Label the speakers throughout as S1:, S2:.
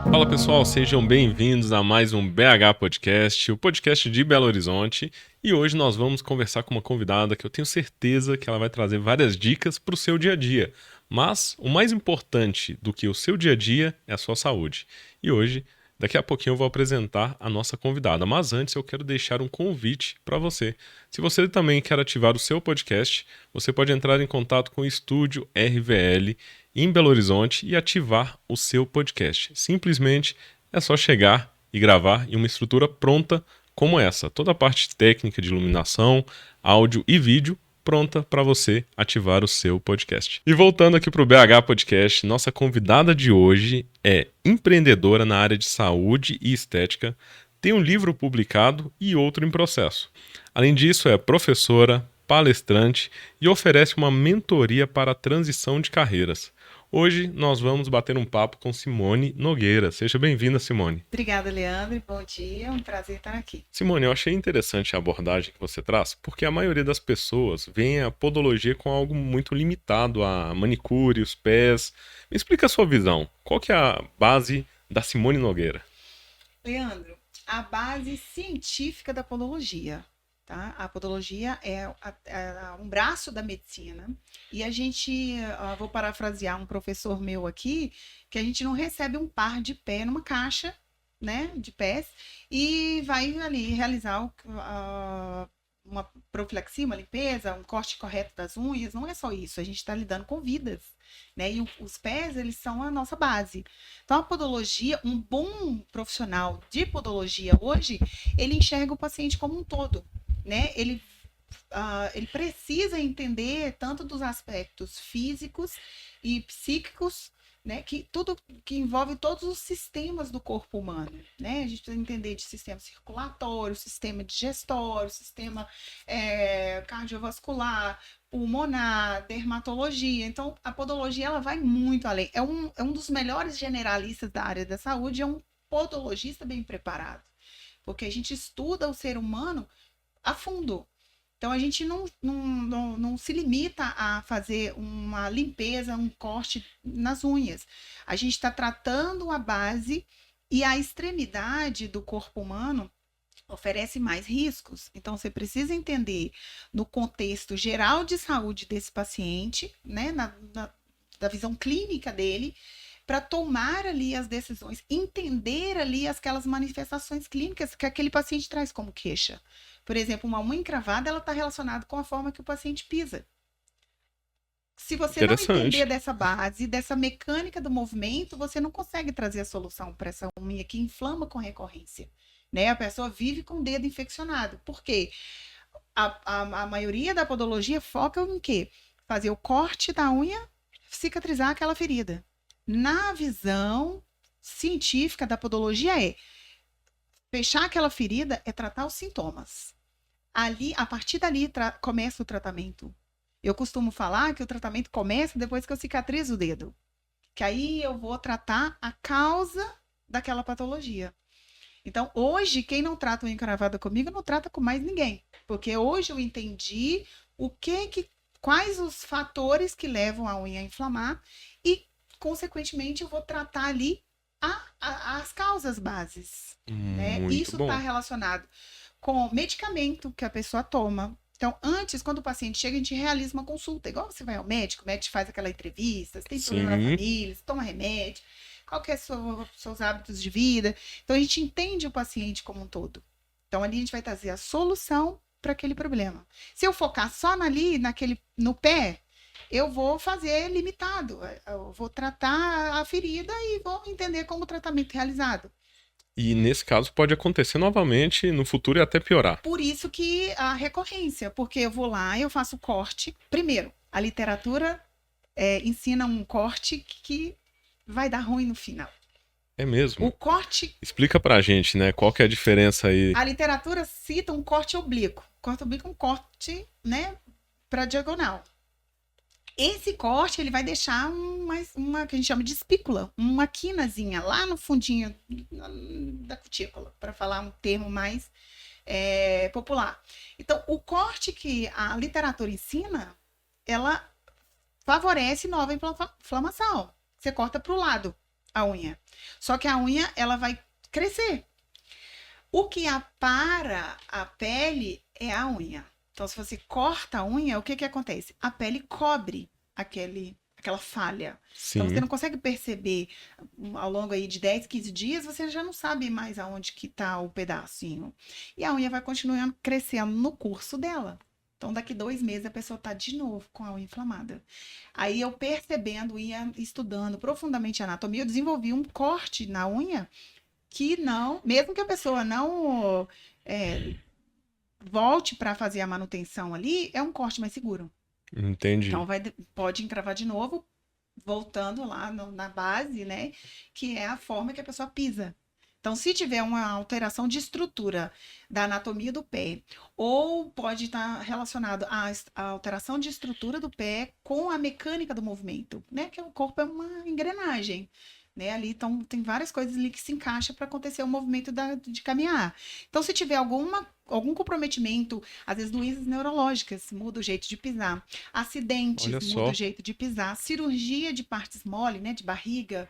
S1: Fala pessoal, sejam bem-vindos a mais um BH Podcast, o podcast de Belo Horizonte. E hoje nós vamos conversar com uma convidada que eu tenho certeza que ela vai trazer várias dicas para o seu dia a dia. Mas o mais importante do que o seu dia a dia é a sua saúde. E hoje, daqui a pouquinho eu vou apresentar a nossa convidada. Mas antes eu quero deixar um convite para você. Se você também quer ativar o seu podcast, você pode entrar em contato com o Estúdio RVL em Belo Horizonte e ativar o seu podcast. Simplesmente é só chegar e gravar em uma estrutura pronta como essa. Toda a parte técnica de iluminação, áudio e vídeo pronta para você ativar o seu podcast. E voltando aqui para o BH Podcast, nossa convidada de hoje é empreendedora na área de saúde e estética, tem um livro publicado e outro em processo. Além disso, é professora, palestrante e oferece uma mentoria para a transição de carreiras. Hoje nós vamos bater um papo com Simone Nogueira. Seja bem-vinda, Simone.
S2: Obrigada, Leandro. Bom dia, é um prazer estar aqui.
S1: Simone, eu achei interessante a abordagem que você traz, porque a maioria das pessoas vê a podologia com algo muito limitado a manicure, os pés. Me explica a sua visão. Qual que é a base da Simone Nogueira?
S2: Leandro, a base científica da podologia, tá? A podologia é um braço da medicina e a gente, vou parafrasear um professor meu aqui, que a gente não recebe um par de pé numa caixa, né, de pés e vai ali realizar uma profilaxia, uma limpeza, um corte correto das unhas. Não é só isso, a gente está lidando com vidas, né? E os pés, eles são a nossa base. Então, a podologia, um bom profissional de podologia hoje, ele enxerga o paciente como um todo, né? Ele precisa entender tanto dos aspectos físicos e psíquicos, né, que tudo que envolve todos os sistemas do corpo humano, né? A gente precisa entender de sistema circulatório, sistema digestório, sistema cardiovascular, pulmonar, dermatologia. Então, a podologia ela vai muito além. É um dos melhores generalistas da área da saúde, é um podologista bem preparado, porque a gente estuda o ser humano a fundo. Então, a gente não se limita a fazer uma limpeza, um corte nas unhas. A gente está tratando a base e a extremidade do corpo humano oferece mais riscos. Então, você precisa entender no contexto geral de saúde desse paciente, né, da visão clínica dele, para tomar ali as decisões, entender ali aquelas manifestações clínicas que aquele paciente traz como queixa. Por exemplo, uma unha encravada, ela está relacionada com a forma que o paciente pisa. Se você não entender dessa base, dessa mecânica do movimento, você não consegue trazer a solução para essa unha que inflama com recorrência, né? A pessoa vive com o dedo infeccionado. Por quê? A maioria da podologia foca em quê? Fazer o corte da unha, cicatrizar aquela ferida. Na visão científica da podologia fechar aquela ferida é tratar os sintomas. Ali, a partir dali, começa o tratamento. Eu costumo falar que o tratamento começa depois que eu cicatrizo o dedo. Que aí eu vou tratar a causa daquela patologia. Então, hoje, quem não trata unha encravada comigo, não trata com mais ninguém. Porque hoje eu entendi quais os fatores que levam a unha a inflamar e, consequentemente, eu vou tratar ali as causas bases. Né? Isso está relacionado com medicamento que a pessoa toma. Então, antes, quando o paciente chega, a gente realiza uma consulta. Igual você vai ao médico, o médico faz aquela entrevista, você tem problema na família, você toma remédio, qual que é seus hábitos de vida. Então, a gente entende o paciente como um todo. Então, ali a gente vai trazer a solução para aquele problema. Se eu focar só no pé, eu vou fazer limitado. Eu vou tratar a ferida e vou entender como o tratamento é realizado.
S1: E nesse caso pode acontecer novamente no futuro e até piorar.
S2: Por isso que a recorrência, porque eu vou lá, eu faço o corte. Primeiro, a literatura ensina um corte que vai dar ruim no final.
S1: É mesmo?
S2: O corte...
S1: Explica pra gente, né? Qual que é a diferença aí?
S2: A literatura cita um corte oblíquo. Corte oblíquo é um corte, né, para diagonal. Esse corte, ele vai deixar uma que a gente chama de espícula, uma quinazinha lá no fundinho da cutícula, para falar um termo mais popular. Então, o corte que a literatura ensina, ela favorece nova inflamação. Você corta para o lado. a unha. Só que a unha, ela vai crescer. O que apara a pele é a unha. Então, se você corta a unha, o que acontece? A pele cobre aquela falha. Então, você
S1: Sim.
S2: não consegue perceber ao longo aí de 10, 15 dias, você já não sabe mais aonde que tá o pedacinho. E a unha vai continuando crescendo no curso dela. Então, daqui 2 meses, a pessoa tá de novo com a unha inflamada. Aí, eu percebendo, ia estudando profundamente a anatomia, eu desenvolvi um corte na unha que não, mesmo que a pessoa não volte para fazer a manutenção ali, é um corte mais seguro.
S1: Entendi.
S2: Então pode encravar de novo, voltando lá na base, né? Que é a forma que a pessoa pisa. Então, se tiver uma alteração de estrutura da anatomia do pé, ou pode estar relacionado à alteração de estrutura do pé com a mecânica do movimento, né? Que o corpo é uma engrenagem. Né, ali, então, tem várias coisas ali que se encaixam para acontecer o movimento de caminhar. Então, se tiver algum comprometimento, às vezes doenças neurológicas, muda o jeito de pisar. Acidentes,
S1: Olha
S2: muda o
S1: só.
S2: jeito de pisar. Cirurgia de partes mole, né, de barriga,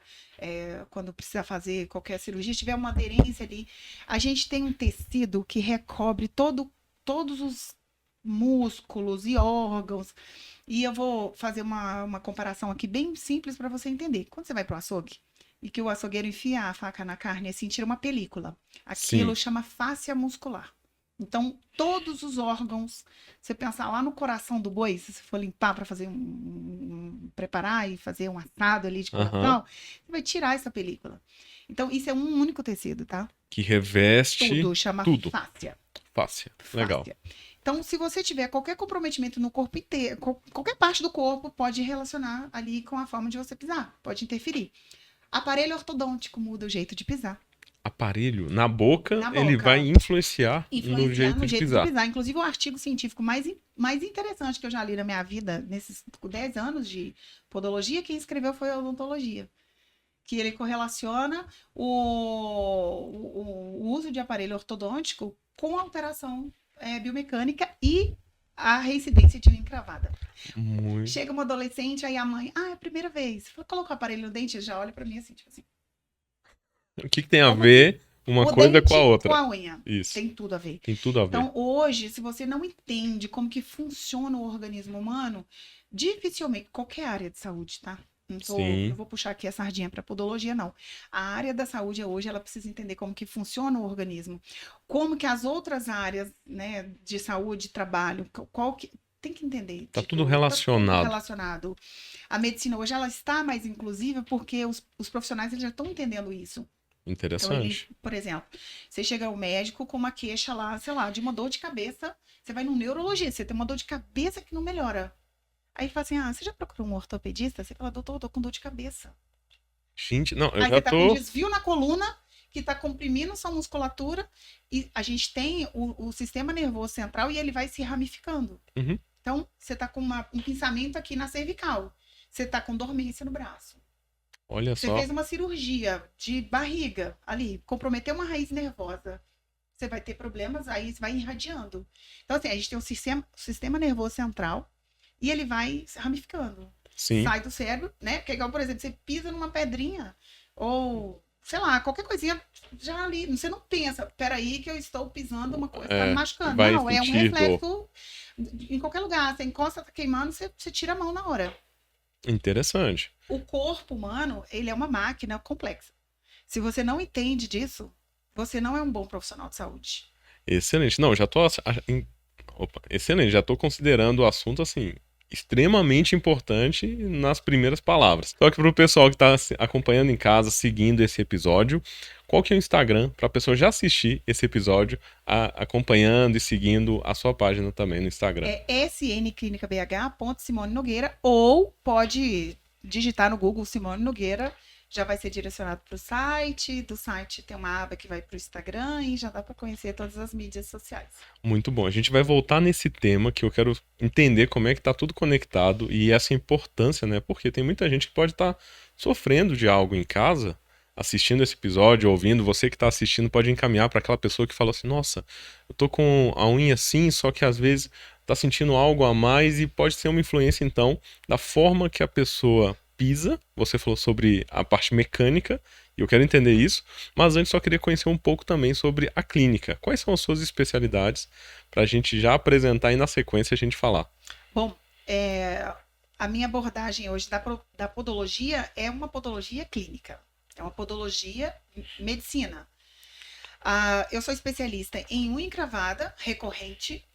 S2: quando precisa fazer qualquer cirurgia, se tiver uma aderência ali. A gente tem um tecido que recobre todos os músculos e órgãos. E eu vou fazer uma comparação aqui bem simples para você entender. Quando você vai para o açougue, e que o açougueiro enfia a faca na carne assim, tira uma película. Aquilo
S1: Sim.
S2: chama fáscia muscular. Então, todos os órgãos, você pensar lá no coração do boi, se você for limpar para fazer preparar e fazer um assado ali de
S1: Aham.
S2: coração, você vai tirar essa película. Então, isso é um único tecido, tá?
S1: Que reveste
S2: Tudo chama
S1: tudo.
S2: fáscia.
S1: Fácil. Legal.
S2: Fáscia. Então, se você tiver qualquer comprometimento no corpo inteiro, qualquer parte do corpo pode relacionar ali com a forma de você pisar, pode interferir. Aparelho ortodôntico muda o jeito de pisar.
S1: Aparelho na boca,
S2: Na
S1: ele vai
S2: boca.
S1: influenciar no
S2: Influenciar
S1: jeito
S2: no
S1: de
S2: jeito de
S1: pisar.
S2: pisar. Inclusive, o artigo científico mais interessante que eu já li na minha vida, nesses 10 anos de podologia, quem escreveu foi a odontologia. Que ele correlaciona o uso de aparelho ortodôntico com alteração biomecânica e a reincidência de unha encravada.
S1: Muito.
S2: Chega uma adolescente, aí a mãe, é a primeira vez. Colocou o aparelho no dente, já olha pra mim assim, tipo assim.
S1: O que tem a
S2: Como assim?
S1: ver uma
S2: O
S1: coisa com a
S2: dente com
S1: outra?
S2: a unha.
S1: Isso.
S2: Tem tudo a ver.
S1: Tem tudo a ver.
S2: Então, hoje, se você não entende como que funciona o organismo humano, dificilmente, qualquer área de saúde, tá?
S1: Sim.
S2: Não vou puxar aqui a sardinha para podologia, não. A área da saúde hoje, ela precisa entender como que funciona o organismo, como que as outras áreas, né, de saúde, trabalho, tem que entender.
S1: Tá
S2: de
S1: tudo
S2: tudo, tá tudo
S1: relacionado.
S2: relacionado. A medicina hoje, ela está mais inclusiva porque os profissionais eles já estão entendendo isso. Então,
S1: Interessante.
S2: por exemplo, você chega ao médico com uma queixa lá, sei lá, de uma dor de cabeça, você vai no neurologista, você tem uma dor de cabeça que não melhora. Aí fala assim, você já procurou um ortopedista? Você fala, doutor, eu tô com dor de cabeça.
S1: Gente, não, eu
S2: Aí
S1: já
S2: você tá com
S1: tô.
S2: desvio na coluna, que tá comprimindo sua musculatura, e a gente tem o sistema nervoso central e ele vai se ramificando.
S1: Uhum.
S2: Então, você tá com um pinçamento aqui na cervical. Você tá com dormência no braço.
S1: Olha
S2: Você
S1: só.
S2: fez uma cirurgia de barriga ali, comprometeu uma raiz nervosa. Você vai ter problemas, aí vai irradiando. Então, assim, a gente tem o sistema nervoso central e ele vai se ramificando.
S1: Sim.
S2: Sai do cérebro, né? Porque, igual, por exemplo, você pisa numa pedrinha ou, sei lá, qualquer coisinha já ali. Você não pensa, peraí que eu estou pisando uma coisa, tá me machucando.
S1: Vai
S2: Não, é um
S1: sentir dor.
S2: reflexo em qualquer lugar. Você encosta, tá queimando, você tira a mão na hora.
S1: Interessante.
S2: O corpo humano, ele é uma máquina complexa. Se você não entende disso, você não é um bom profissional de saúde.
S1: Excelente. Não, já tô. Opa, excelente. Já tô considerando o assunto assim. Extremamente importante nas primeiras palavras. Só que para o pessoal que está acompanhando em casa, seguindo esse episódio, qual que é o Instagram para a pessoa já assistir esse episódio, acompanhando e seguindo a sua página também no Instagram?
S2: É snclinicabh.Simone Nogueira ou pode digitar no Google Simone Nogueira, já vai ser direcionado para o site. Do site tem uma aba que vai para o Instagram e já dá para conhecer todas as mídias sociais.
S1: Muito bom. A gente vai voltar nesse tema que eu quero entender como é que tá tudo conectado e essa importância, né? Porque tem muita gente que pode estar sofrendo de algo em casa, assistindo esse episódio, ouvindo. Você que está assistindo pode encaminhar para aquela pessoa que fala assim: nossa, eu tô com a unha assim, só que às vezes tá sentindo algo a mais e pode ser uma influência então da forma que a pessoa pisa, você falou sobre a parte mecânica, e eu quero entender isso, mas antes só queria conhecer um pouco também sobre a clínica. Quais são as suas especialidades para a gente já apresentar e na sequência a gente falar?
S2: Bom, a minha abordagem hoje da podologia é uma podologia clínica, é uma podologia medicina. Eu sou especialista em unha encravada recorrente.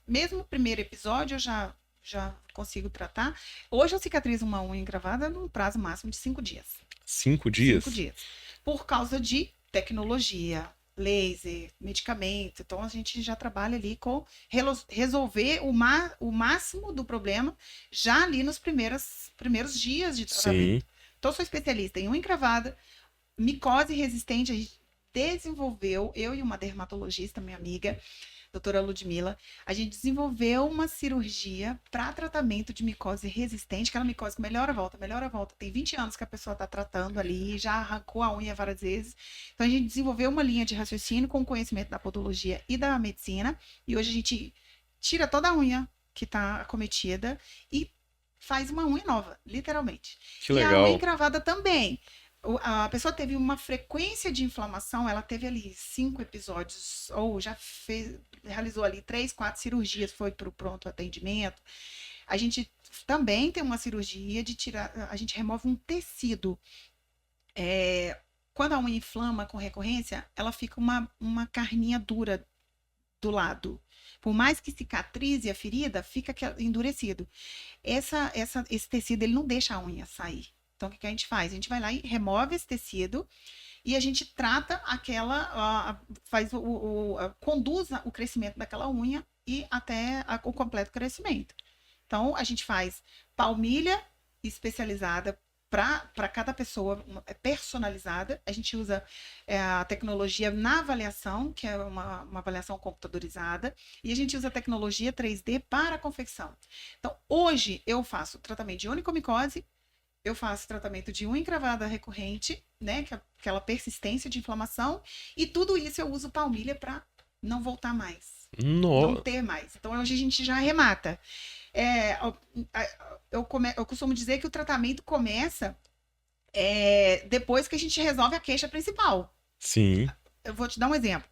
S2: Mesmo o primeiro episódio eu já consigo tratar. Hoje eu cicatrizo uma unha encravada num prazo máximo de 5 dias.
S1: 5 dias?
S2: 5 dias. Por causa de tecnologia, laser, medicamento. Então a gente já trabalha ali com resolver o máximo do problema já ali nos primeiros dias de tratamento.
S1: Sim.
S2: Então eu sou especialista em unha encravada, micose resistente. A gente desenvolveu, eu e uma dermatologista, minha amiga, doutora Ludmila, a gente desenvolveu uma cirurgia para tratamento de micose resistente, aquela micose que melhora a volta, melhora a volta. Tem 20 anos que a pessoa está tratando ali, já arrancou a unha várias vezes. Então a gente desenvolveu uma linha de raciocínio com conhecimento da podologia e da medicina, e hoje a gente tira toda a unha que está acometida e faz uma unha nova, literalmente.
S1: Que
S2: E a
S1: legal.
S2: unha encravada também. A pessoa teve uma frequência de inflamação, ela teve ali 5 episódios, ou já realizou ali 3, 4 cirurgias, foi para o pronto atendimento. A gente também tem uma cirurgia de tirar, a gente remove um tecido. Quando a unha inflama com recorrência, ela fica uma carninha dura do lado. Por mais que cicatrize a ferida, fica endurecido. Esse tecido, ele não deixa a unha sair. Então, o que a gente faz? A gente vai lá e remove esse tecido e a gente trata conduz o crescimento daquela unha e até o completo crescimento. Então, a gente faz palmilha especializada para cada pessoa, personalizada. A gente usa a tecnologia na avaliação, que é uma avaliação computadorizada, e a gente usa a tecnologia 3D para a confecção. Então, hoje eu faço tratamento de onicomicose, eu faço tratamento de unha encravada recorrente, né, que é aquela persistência de inflamação, e tudo isso eu uso palmilha para não voltar mais, não ter mais. Então, hoje a gente já arremata. Eu costumo dizer que o tratamento começa depois que a gente resolve a queixa principal.
S1: Sim.
S2: Eu vou te dar um exemplo.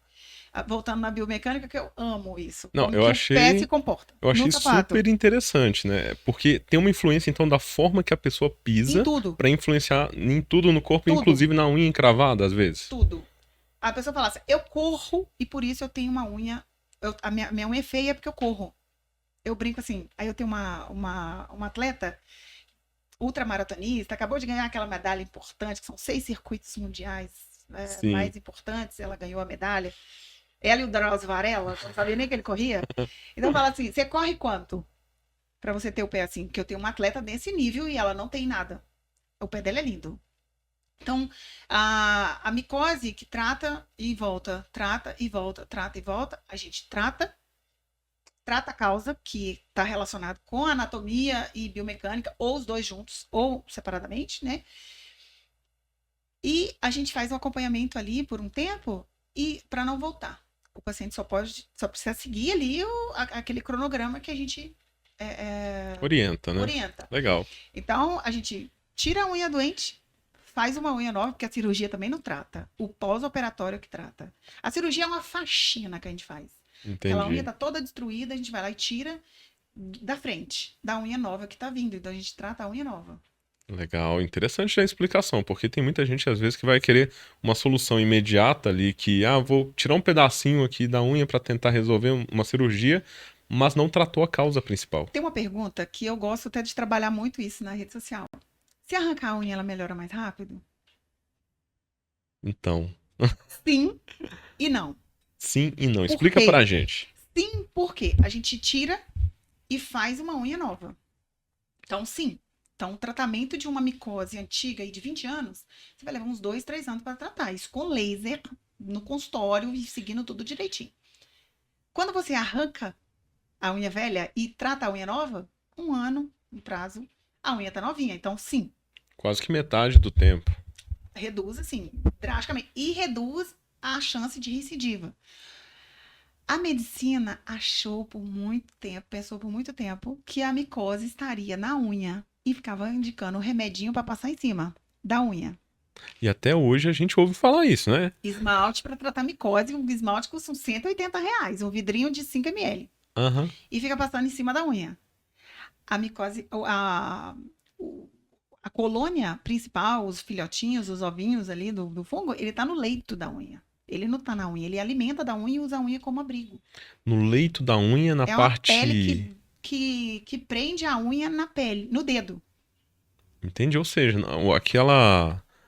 S2: Voltando na biomecânica, que eu amo isso.
S1: Não,
S2: como
S1: eu
S2: que
S1: achei,
S2: o pé se comporta
S1: eu achei
S2: no sapato.
S1: super interessante, né? Porque tem uma influência, então, da forma que a pessoa
S2: Em
S1: pisa
S2: tudo.
S1: pra influenciar em tudo no corpo,
S2: Tudo.
S1: inclusive na unha encravada, às vezes.
S2: Tudo. A pessoa fala assim, eu corro e por isso eu tenho uma unha. A minha unha é feia porque eu corro. Eu brinco assim. Aí eu tenho uma atleta ultramaratonista, acabou de ganhar aquela medalha importante, que são 6 circuitos mundiais mais importantes. Ela ganhou a medalha. Ela e o Drauzio Varela, eu não sabia nem que ele corria. Então fala assim: você corre quanto? Pra você ter o pé assim, porque eu tenho uma atleta nesse nível e ela não tem nada. O pé dela é lindo. Então, a micose que trata e volta, trata e volta, trata e volta, a gente trata a causa, que está relacionado com anatomia e biomecânica, ou os dois juntos, ou separadamente, né? E a gente faz um acompanhamento ali por um tempo e para não voltar. O paciente só precisa seguir ali aquele cronograma que a gente
S1: Orienta, né?
S2: orienta.
S1: Legal.
S2: Então, a gente tira a unha doente, faz uma unha nova, porque a cirurgia também não trata. O pós-operatório que trata. A cirurgia é uma faxina que a gente faz.
S1: Entendi.
S2: Aquela unha tá toda destruída, a gente vai lá e tira da frente, da unha nova que tá vindo. Então, a gente trata a unha nova.
S1: Legal, interessante a explicação, porque tem muita gente às vezes que vai querer uma solução imediata ali, que vou tirar um pedacinho aqui da unha para tentar resolver uma cirurgia, mas não tratou a causa principal.
S2: Tem uma pergunta que eu gosto até de trabalhar muito isso na rede social. Se arrancar a unha, ela melhora mais rápido?
S1: Então,
S2: Sim e não.
S1: sim e não.
S2: Por
S1: Explica
S2: quê?
S1: pra gente.
S2: Sim, porque a gente tira e faz uma unha nova. Então, sim. Então, o tratamento de uma micose antiga e de 20 anos, você vai levar uns 2, 3 anos para tratar. Isso com laser, no consultório e seguindo tudo direitinho. Quando você arranca a unha velha e trata a unha nova, 1 ano, um prazo, a unha tá novinha. Então, sim.
S1: Quase que metade do tempo.
S2: Reduz, assim, drasticamente. E reduz a chance de recidiva. A medicina pensou por muito tempo, que a micose estaria na unha. e ficava indicando o remedinho para passar em cima da unha.
S1: E até hoje a gente ouve falar isso, né?
S2: Esmalte para tratar micose, um esmalte custa uns R$ 180, um vidrinho de 5 ml.
S1: Aham.
S2: E fica passando em cima da unha. A micose, a colônia principal, os filhotinhos, os ovinhos ali do fungo, ele tá no leito da unha. Ele não tá na unha, ele alimenta da unha e usa a unha como abrigo.
S1: No leito da unha, na
S2: É uma
S1: parte.
S2: pele que prende a unha na pele, no dedo.
S1: Entende? Ou seja,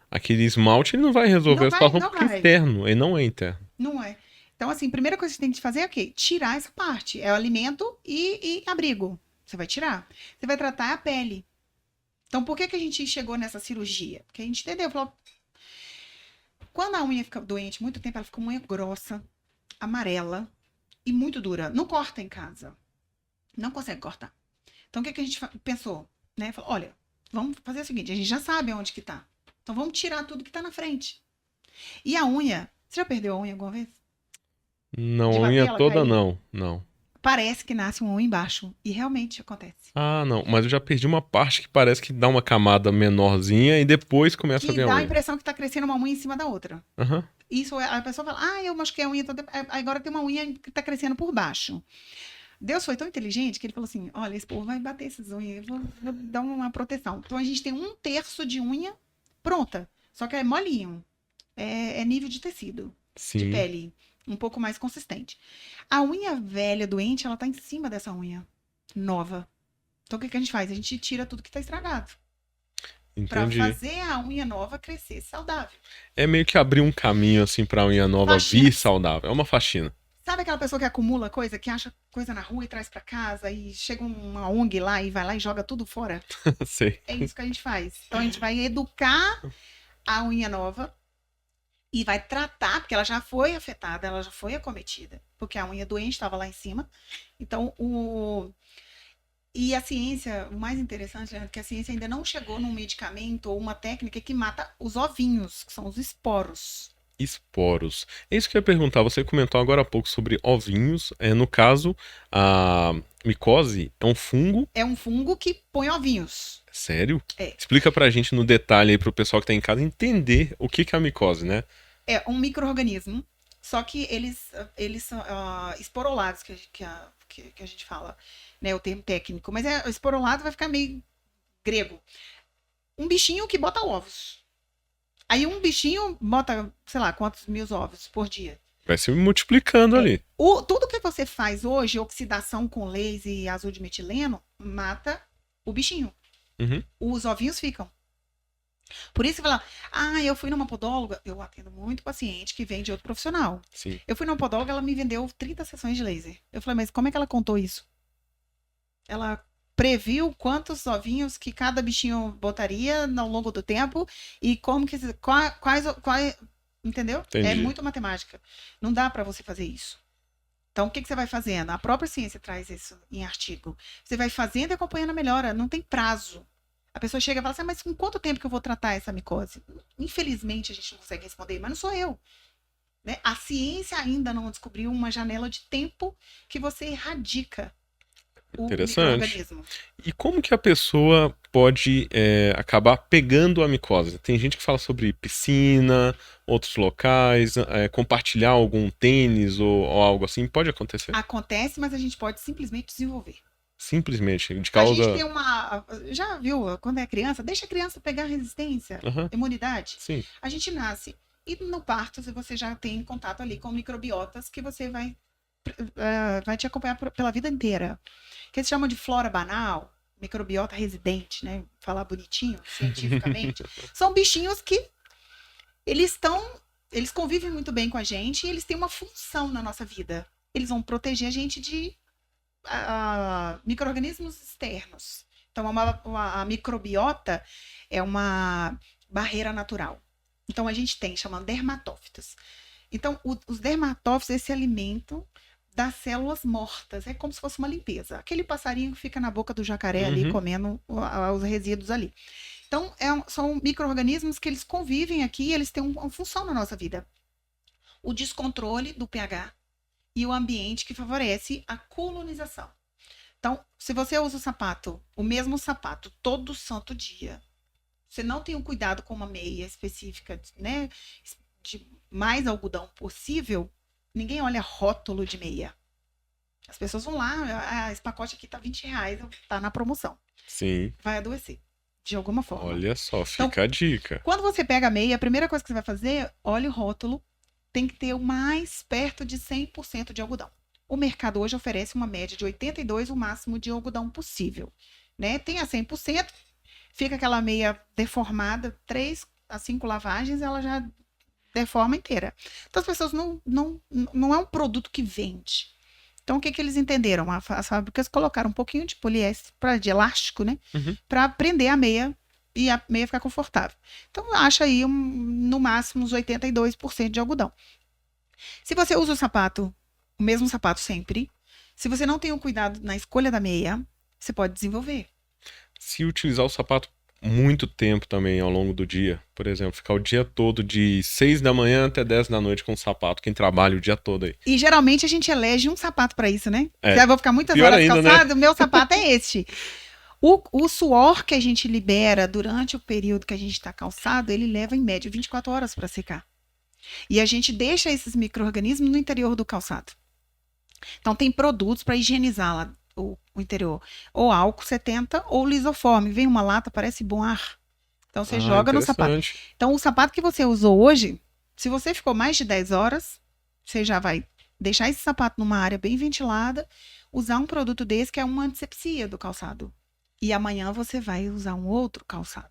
S1: aquele esmalte ele não vai resolver
S2: Não
S1: a
S2: vai,
S1: situação
S2: não
S1: porque é
S2: vai.
S1: externo, ele não é interno.
S2: Não é. Então, assim, a primeira coisa que você tem que fazer é o quê? Tirar essa parte. É o alimento e abrigo. Você vai tirar. Você vai tratar a pele. Então, por que a gente chegou nessa cirurgia? Porque a gente entendeu. Falou, quando a unha fica doente muito tempo, ela fica uma unha grossa, amarela e muito dura. Não corta em casa. Não consegue cortar. Então, o que a gente pensou? Né? Falou, olha, vamos fazer o seguinte, a gente já sabe onde que tá. Então, vamos tirar tudo que tá na frente. E a unha, você já perdeu a unha alguma vez?
S1: Não,
S2: De
S1: a
S2: bater
S1: unha
S2: ela
S1: toda
S2: cair?
S1: não. Não.
S2: Parece que nasce uma unha embaixo. E realmente acontece.
S1: Ah, não. Mas eu já perdi uma parte que parece que dá uma camada menorzinha e depois começa a
S2: Que
S1: vir a
S2: dá a
S1: unha.
S2: impressão que tá crescendo uma unha em cima da outra.
S1: Aham.
S2: Isso, a pessoa fala, eu machuquei a unha toda, agora tem uma unha que tá crescendo por baixo. Deus foi tão inteligente que ele falou assim, olha, esse povo vai bater essas unhas, eu vou dar uma proteção. Então, a gente tem 1/3 de unha pronta, só que é molinho, é nível de tecido, de
S1: Sim.
S2: pele, um pouco mais consistente. A unha velha, doente, ela tá em cima dessa unha nova. Então, o que a gente faz? A gente tira tudo que tá estragado, para
S1: Entendi.
S2: fazer a unha nova crescer saudável.
S1: É meio que abrir um caminho assim pra unha nova
S2: Faxina.
S1: vir saudável. É uma faxina.
S2: Sabe aquela pessoa que acumula coisa, que acha coisa na rua e traz pra casa e chega uma ONG lá e vai lá e joga tudo fora?
S1: Sei.
S2: É isso que a gente faz. Então a gente vai educar a unha nova e vai tratar, porque ela já foi afetada, ela já foi acometida, porque a unha doente estava lá em cima. Então e a ciência, o mais interessante é que a ciência ainda não chegou num medicamento ou uma técnica que mata os ovinhos, que são os esporos.
S1: Esporos. É isso que eu ia perguntar. Você comentou agora há pouco sobre ovinhos. No caso, a micose é um fungo.
S2: É um fungo que põe ovinhos.
S1: Sério?
S2: É.
S1: Explica pra gente no detalhe aí pro pessoal que tá em casa entender o que é a micose, né?
S2: É um micro-organismo, só que eles são esporulados, que a gente fala, né, o termo técnico. Mas esporulado vai ficar meio grego. Um bichinho que bota ovos. Aí um bichinho bota, sei lá, quantos mil ovos por dia.
S1: Vai se multiplicando ali.
S2: Tudo que você faz hoje, oxidação com laser e azul de metileno, mata o bichinho.
S1: Uhum.
S2: Os ovinhos ficam. Por isso que fala, eu fui numa podóloga, eu atendo muito paciente que vem de outro profissional.
S1: Sim.
S2: Eu fui numa podóloga, ela me vendeu 30 sessões de laser. Eu falei, mas como é que ela contou isso? Ela previu quantos ovinhos que cada bichinho botaria ao longo do tempo e como que quais entendeu?
S1: Entendi.
S2: É muito matemática. Não dá para você fazer isso. Então, o que você vai fazendo? A própria ciência traz isso em artigo. Você vai fazendo e acompanhando a melhora. Não tem prazo. A pessoa chega e fala assim, mas com quanto tempo que eu vou tratar essa micose? Infelizmente, a gente não consegue responder, mas não sou eu. Né? A ciência ainda não descobriu uma janela de tempo que você erradica o micro-organismo.
S1: E como que a pessoa pode acabar pegando a micose? Tem gente que fala sobre piscina, outros locais, compartilhar algum tênis ou algo assim. Pode acontecer?
S2: Acontece, mas a gente pode simplesmente desenvolver.
S1: Simplesmente, de
S2: A
S1: causa...
S2: gente tem uma... Já viu, quando é criança, deixa a criança pegar resistência, imunidade.
S1: Sim.
S2: A gente nasce e no parto você já tem contato ali com microbiotas que você vai te acompanhar pela vida inteira. Que eles chamam de flora banal, microbiota residente, né? Falar bonitinho, cientificamente. São bichinhos que eles convivem muito bem com a gente e eles têm uma função na nossa vida. Eles vão proteger a gente de micro-organismos externos. Então, a microbiota é uma barreira natural. Então, a gente tem, chamando dermatófitos. Então, os dermatófitos, esse alimento das células mortas. É como se fosse uma limpeza. Aquele passarinho que fica na boca do jacaré ali, comendo os resíduos ali. Então, são micro-organismos que eles convivem aqui e eles têm uma função na nossa vida. O descontrole do pH e o ambiente que favorece a colonização. Então, se você usa o mesmo sapato, todo santo dia, você não tem um cuidado com uma meia específica, né? De mais algodão possível, ninguém olha rótulo de meia. As pessoas vão lá, esse pacote aqui tá R$20, tá na promoção.
S1: Sim.
S2: Vai adoecer, de alguma forma.
S1: Olha só, fica a dica.
S2: Quando você pega a meia, a primeira coisa que você vai fazer, olha o rótulo, tem que ter o mais perto de 100% de algodão. O mercado hoje oferece uma média de 82%, o máximo de algodão possível, né? Tem a 100%, fica aquela meia deformada, 3 a 5 lavagens, ela já deforma inteira. Então, as pessoas não é um produto que vende. Então, o que eles entenderam? As fábricas colocaram um pouquinho de poliéster, de elástico, né? Para prender a meia e a meia ficar confortável. Então, acha aí no máximo uns 82% de algodão. Se você usa o mesmo sapato sempre, se você não tem um cuidado na escolha da meia, você pode desenvolver.
S1: Se utilizar o sapato muito tempo também ao longo do dia, por exemplo, ficar o dia todo de 6 da manhã até 10 da noite com o sapato, quem trabalha o dia todo aí.
S2: E geralmente a gente elege um sapato para isso, né?
S1: É.
S2: Vou ficar muitas
S1: Pior
S2: horas
S1: ainda,
S2: calçado,
S1: né?
S2: o meu sapato é este. O suor que a gente libera durante o período que a gente está calçado, ele leva em média 24 horas para secar. E a gente deixa esses micro-organismos no interior do calçado. Então tem produtos para higienizar lá o interior. Ou álcool 70 ou lisoforme. Vem uma lata, parece bom ar. Então você joga no sapato. Então o sapato que você usou hoje, se você ficou mais de 10 horas, você já vai deixar esse sapato numa área bem ventilada, usar um produto desse que é uma antisepsia do calçado. E amanhã você vai usar um outro calçado.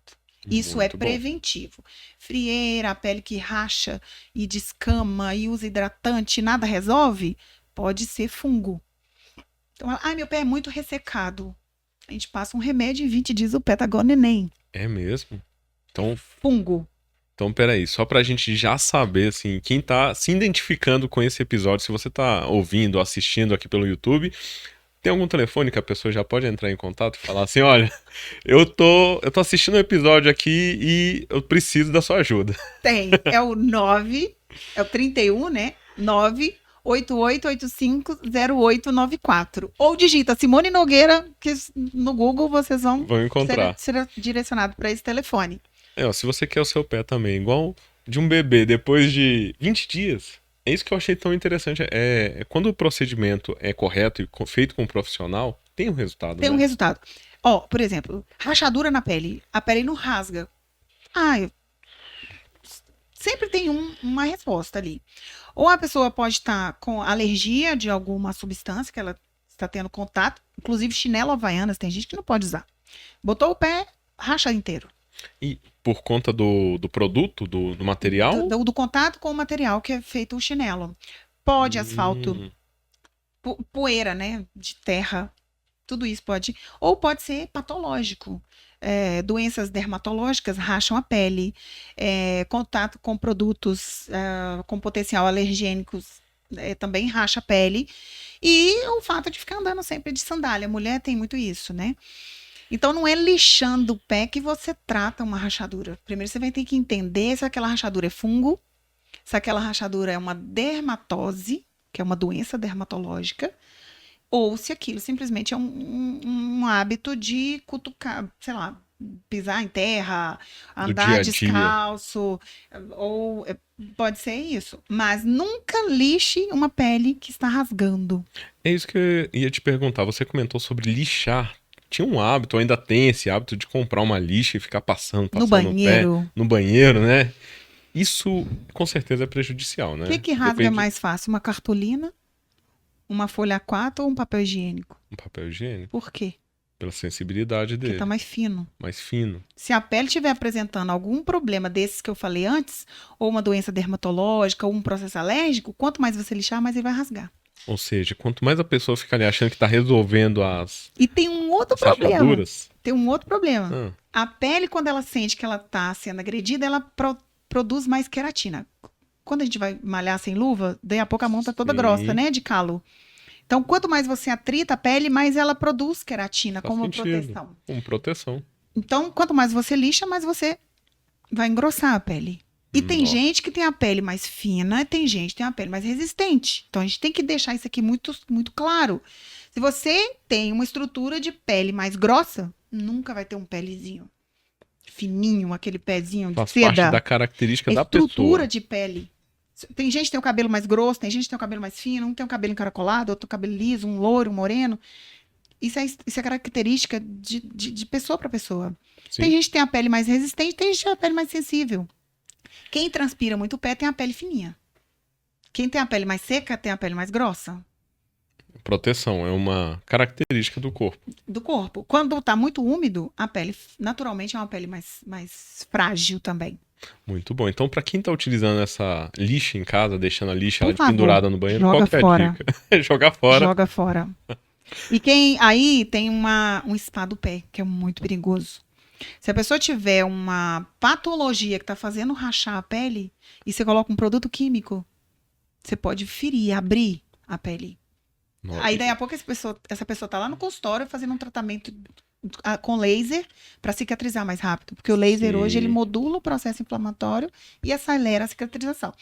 S2: Isso é preventivo. Frieira, a pele que racha e descama e usa hidratante, nada resolve, pode ser fungo. Então, meu pé é muito ressecado. A gente passa um remédio e em 20 dias o pé tá igual neném.
S1: É mesmo? Então,
S2: fungo.
S1: Então, peraí, só pra gente já saber, assim, quem tá se identificando com esse episódio, se você tá ouvindo, assistindo aqui pelo YouTube, tem algum telefone que a pessoa já pode entrar em contato e falar assim, olha, eu tô assistindo o episódio aqui e eu preciso da sua ajuda.
S2: Tem, é o 31, né? 988850894. Ou digita Simone Nogueira, que no Google vocês vão
S1: encontrar.
S2: Ser direcionado para esse telefone.
S1: Se você quer o seu pé também, igual de um bebê, depois de 20 dias, é isso que eu achei tão interessante. Quando o procedimento é correto e feito com um profissional, tem um resultado.
S2: Tem um resultado. Por exemplo, rachadura na pele. A pele não rasga. Sempre tem uma resposta ali. Ou a pessoa pode estar com alergia de alguma substância que ela está tendo contato. Inclusive chinelo havaianas, tem gente que não pode usar. Botou o pé, racha inteiro.
S1: E por conta do produto, do material?
S2: Do contato com o material que é feito o chinelo. Pode asfalto, poeira, né? De terra. Tudo isso pode. Ou pode ser patológico. Doenças dermatológicas racham a pele. Contato com produtos com potencial alergênicos também racha a pele. E o fato de ficar andando sempre de sandália. Mulher tem muito isso, né? Então, não é lixando o pé que você trata uma rachadura. Primeiro, você vai ter que entender se aquela rachadura é fungo, se aquela rachadura é uma dermatose, que é uma doença dermatológica, ou se aquilo simplesmente é um hábito de cutucar, sei lá, pisar em terra, andar descalço, ou pode ser isso. Mas nunca lixe uma pele que está rasgando.
S1: É isso que eu ia te perguntar. Você comentou sobre lixar. Tinha um hábito, ou ainda tem esse hábito de comprar uma lixa e ficar passando
S2: no banheiro.
S1: O pé, no banheiro, né? Isso, com certeza, é prejudicial, né?
S2: O que rasga mais fácil? Uma cartolina, uma folha A4 ou um papel higiênico?
S1: Um papel higiênico.
S2: Por quê?
S1: Pela sensibilidade dele.
S2: Porque tá mais fino.
S1: Mais fino.
S2: Se a pele estiver apresentando algum problema desses que eu falei antes, ou uma doença dermatológica, ou um processo alérgico, quanto mais você lixar, mais ele vai rasgar.
S1: Ou seja, quanto mais a pessoa fica ali achando que tá resolvendo
S2: E tem um outro problema. Tem um outro problema. A pele, quando ela sente que ela tá sendo agredida, ela produz mais queratina. Quando a gente vai malhar sem luva, daí a pouco a mão tá toda grossa, né? De calo. Então, quanto mais você atrita a pele, mais ela produz queratina como proteção.
S1: Como proteção.
S2: Então, quanto mais você lixa, mais você vai engrossar a pele. E tem gente que tem a pele mais fina, e tem gente que tem a pele mais resistente. Então, a gente tem que deixar isso aqui muito, muito claro. Se você tem uma estrutura de pele mais grossa, nunca vai ter um pelezinho fininho, aquele pezinho de
S1: Faz parte
S2: seda.
S1: da característica da
S2: Estrutura
S1: pessoa.
S2: de pele. Tem gente que tem o cabelo mais grosso, tem gente que tem o cabelo mais fino, um tem o cabelo encaracolado, outro cabelo liso, um loiro, um moreno. Isso é característica de pessoa para pessoa.
S1: Sim.
S2: Tem gente que tem a pele mais resistente, tem gente que tem a pele mais sensível. Quem transpira muito o pé tem a pele fininha. Quem tem a pele mais seca tem a pele mais grossa.
S1: Proteção é uma característica do corpo.
S2: Do corpo. Quando tá muito úmido, a pele, naturalmente, é uma pele mais frágil também.
S1: Muito bom. Então, para quem tá utilizando essa lixa em casa, deixando a lixa
S2: Por
S1: ela
S2: favor,
S1: pendurada no banheiro,
S2: joga
S1: qual que é a
S2: fora.
S1: dica? Jogar fora.
S2: Joga fora. E aí tem um spa do pé, que é muito perigoso. Se a pessoa tiver uma patologia que tá fazendo rachar a pele, e você coloca um produto químico, você pode ferir, abrir a pele.
S1: Nossa.
S2: Aí daí a pouco essa pessoa tá lá no consultório fazendo um tratamento com laser para cicatrizar mais rápido. Porque o laser
S1: Sim.
S2: hoje ele modula o processo inflamatório e acelera a cicatrização.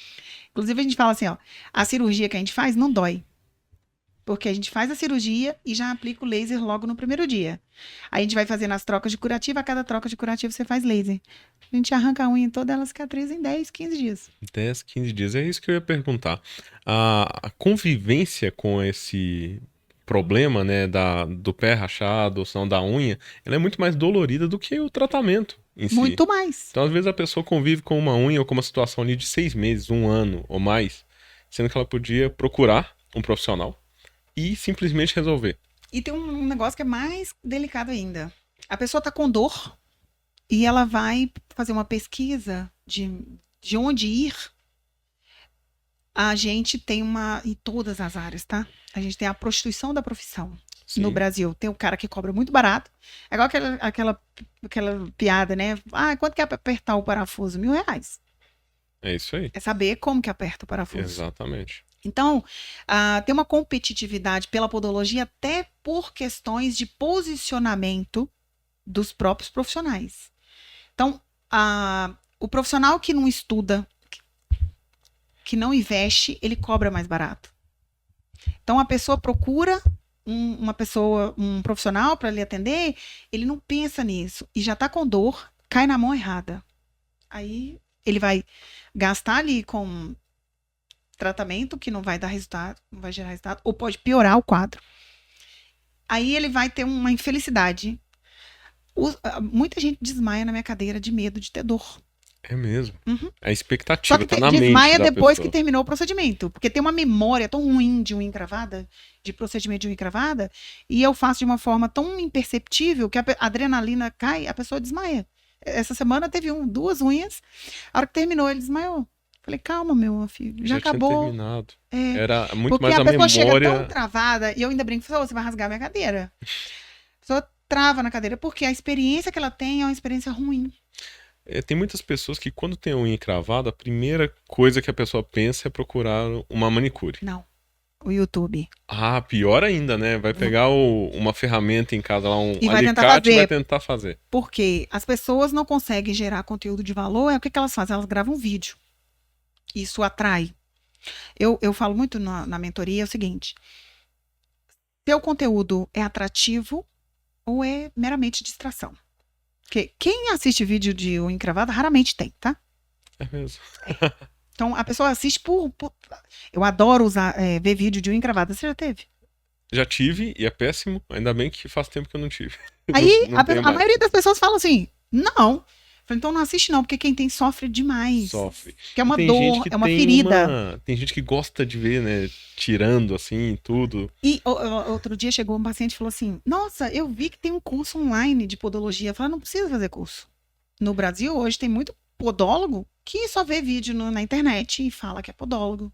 S2: Inclusive a gente fala assim, ó, a cirurgia que a gente faz não dói. Porque a gente faz a cirurgia e já aplica o laser logo no primeiro dia. Aí a gente vai fazendo as trocas de curativo, a cada troca de curativo você faz laser. A gente arranca a unha toda, ela cicatriza em 10, 15 dias.
S1: 10, 15 dias. É isso que eu ia perguntar. A convivência com esse problema, né, do pé rachado, ou se não da unha, ela é muito mais dolorida do que o tratamento em si.
S2: Muito mais.
S1: Então, às vezes, a pessoa convive com uma unha ou com uma situação ali de 6 meses, 1 ano ou mais, sendo que ela podia procurar um profissional e simplesmente resolver.
S2: E tem um negócio que é mais delicado ainda. A pessoa tá com dor e ela vai fazer uma pesquisa de onde ir. A gente tem em todas as áreas, tá? A gente tem a prostituição da profissão.
S1: Sim.
S2: No Brasil, tem o cara que cobra muito barato. É igual aquela piada, né? Ah, quanto que é pra apertar o parafuso? R$1.000.
S1: É isso aí.
S2: É saber como que aperta o parafuso.
S1: Exatamente.
S2: Então, tem uma competitividade pela podologia até por questões de posicionamento dos próprios profissionais. Então, o profissional que não estuda, que não investe, ele cobra mais barato. Então, a pessoa procura um profissional para lhe atender, ele não pensa nisso e já está com dor, cai na mão errada. Aí, ele vai gastar ali com tratamento que não vai dar resultado, não vai gerar resultado, ou pode piorar o quadro. Aí ele vai ter uma infelicidade. Muita gente desmaia na minha cadeira de medo de ter dor.
S1: É mesmo.
S2: Uhum.
S1: A expectativa
S2: Só que
S1: tá na mente
S2: desmaia
S1: da
S2: depois
S1: pessoa.
S2: que terminou o procedimento. Porque tem uma memória tão ruim de unha encravada, de procedimento de unha encravada, e eu faço de uma forma tão imperceptível que a adrenalina cai, a pessoa desmaia. Essa semana teve 2 unhas, a hora que terminou ele desmaiou. Falei, calma, meu filho, já acabou.
S1: Tinha terminado.
S2: É,
S1: Era muito
S2: porque
S1: mais
S2: a pessoa chega
S1: memória.
S2: tão travada, e eu ainda brinco, você vai rasgar minha cadeira. A pessoa trava na cadeira, porque a experiência que ela tem é uma experiência ruim.
S1: Tem muitas pessoas que quando tem a unha encravada, a primeira coisa que a pessoa pensa é procurar uma manicure.
S2: Não, o YouTube.
S1: Ah, pior ainda, né? Vai pegar uma ferramenta em casa lá, um
S2: E vai tentar
S1: alicate e
S2: fazer.
S1: vai tentar fazer.
S2: Porque as pessoas não conseguem gerar conteúdo de valor, o que elas fazem? Elas gravam vídeo. Isso atrai. Eu falo muito na mentoria, é o seguinte: seu conteúdo é atrativo ou é meramente distração? Porque quem assiste vídeo de unha encravada raramente tem, tá?
S1: É mesmo.
S2: Então, a pessoa assiste Eu adoro ver vídeo de unha encravada. Você já teve?
S1: Já tive e é péssimo. Ainda bem que faz tempo que eu não tive.
S2: Aí,
S1: Não
S2: a
S1: tenho mais.
S2: maioria das pessoas fala assim, não. Eu falei, então não assiste não, porque quem tem sofre demais.
S1: Sofre.
S2: Que é uma
S1: Tem
S2: dor,
S1: gente que
S2: é uma
S1: tem
S2: ferida.
S1: Tem gente que gosta de ver, né? Tirando assim, tudo.
S2: E outro dia chegou um paciente e falou assim, nossa, eu vi que tem um curso online de podologia. Eu falei, não precisa fazer curso. No Brasil, hoje, tem muito podólogo que só vê vídeo na internet e fala que é podólogo.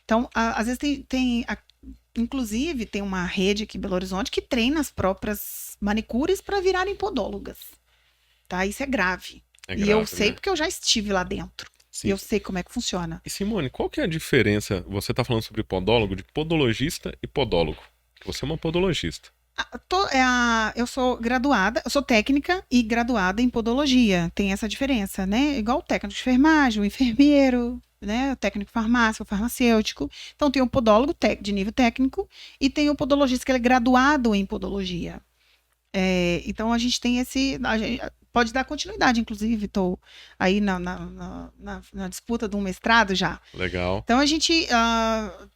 S2: Então, às vezes inclusive, tem uma rede aqui em Belo Horizonte que treina as próprias manicures para virarem podólogas. Tá? Isso é grave.
S1: É
S2: E
S1: grave,
S2: eu sei
S1: né?
S2: porque eu já estive lá dentro.
S1: Sim.
S2: E eu sei como é que funciona.
S1: E Simone, qual que é a diferença? Você tá falando sobre podólogo, de podologista e podólogo. Você é uma podologista.
S2: Eu sou graduada, eu sou técnica e graduada em podologia. Tem essa diferença, né? Igual o técnico de enfermagem, o enfermeiro. né? O técnico farmácia, o farmacêutico. Então, tem o podólogo de nível técnico e tem o podologista que ele é graduado em podologia. Então, a gente tem pode dar continuidade, inclusive, estou aí na disputa de um mestrado já.
S1: Legal.
S2: Então,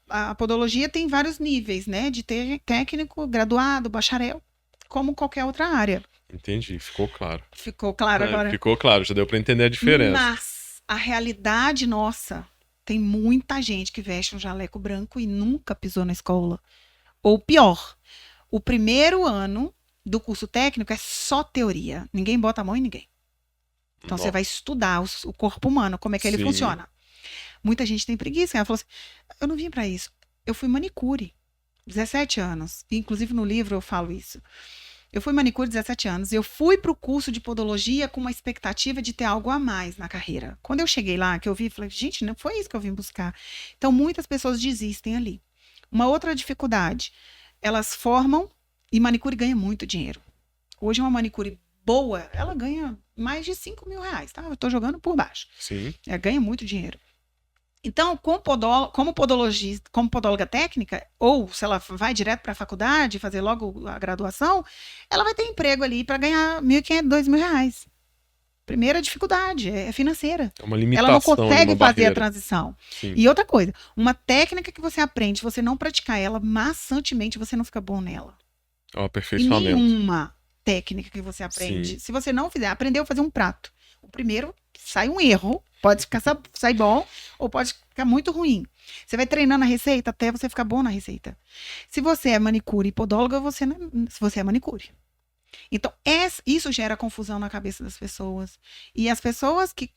S2: a podologia tem vários níveis, né? De ter técnico, graduado, bacharel, como qualquer outra área.
S1: Entendi, ficou claro.
S2: Ficou claro agora?
S1: Ficou claro, já deu para entender a diferença.
S2: Mas a realidade nossa, tem muita gente que veste um jaleco branco e nunca pisou na escola. Ou pior, o primeiro ano do curso técnico é só teoria. Ninguém bota a mão em ninguém. Então, você vai estudar o corpo humano, como é que ele funciona. Muita gente tem preguiça. Ela falou assim, eu não vim para isso. Eu fui manicure, 17 anos. E, inclusive, no livro eu falo isso. Eu fui manicure 17 anos. Eu fui para o curso de podologia com uma expectativa de ter algo a mais na carreira. Quando eu cheguei lá, que eu vi, falei, gente, não foi isso que eu vim buscar. Então, muitas pessoas desistem ali. Uma outra dificuldade, elas formam e manicure ganha muito dinheiro. Hoje, uma manicure boa, ela ganha mais de 5 mil reais, tá? Eu estou jogando por baixo.
S1: Sim.
S2: Ganha muito dinheiro. Então, como podologista, como podóloga técnica, ou se ela vai direto para a faculdade, fazer logo a graduação, ela vai ter emprego ali para ganhar R$1.500, R$2.000. Primeira dificuldade é financeira.
S1: É uma limitação.
S2: Ela não consegue fazer a transição.
S1: Sim.
S2: E outra coisa, uma técnica que você aprende, se você não praticar ela maçantemente, você não fica bom nela.
S1: Aperfeiçoamento.
S2: E nenhuma técnica que você aprende.
S1: Sim.
S2: Se você não fizer, aprendeu a fazer um prato. O primeiro sai um erro, pode sair bom ou pode ficar muito ruim. Você vai treinando a receita até você ficar bom na receita. Se você é manicure e podóloga, você é manicure. Então, isso gera confusão na cabeça das pessoas. E as pessoas que...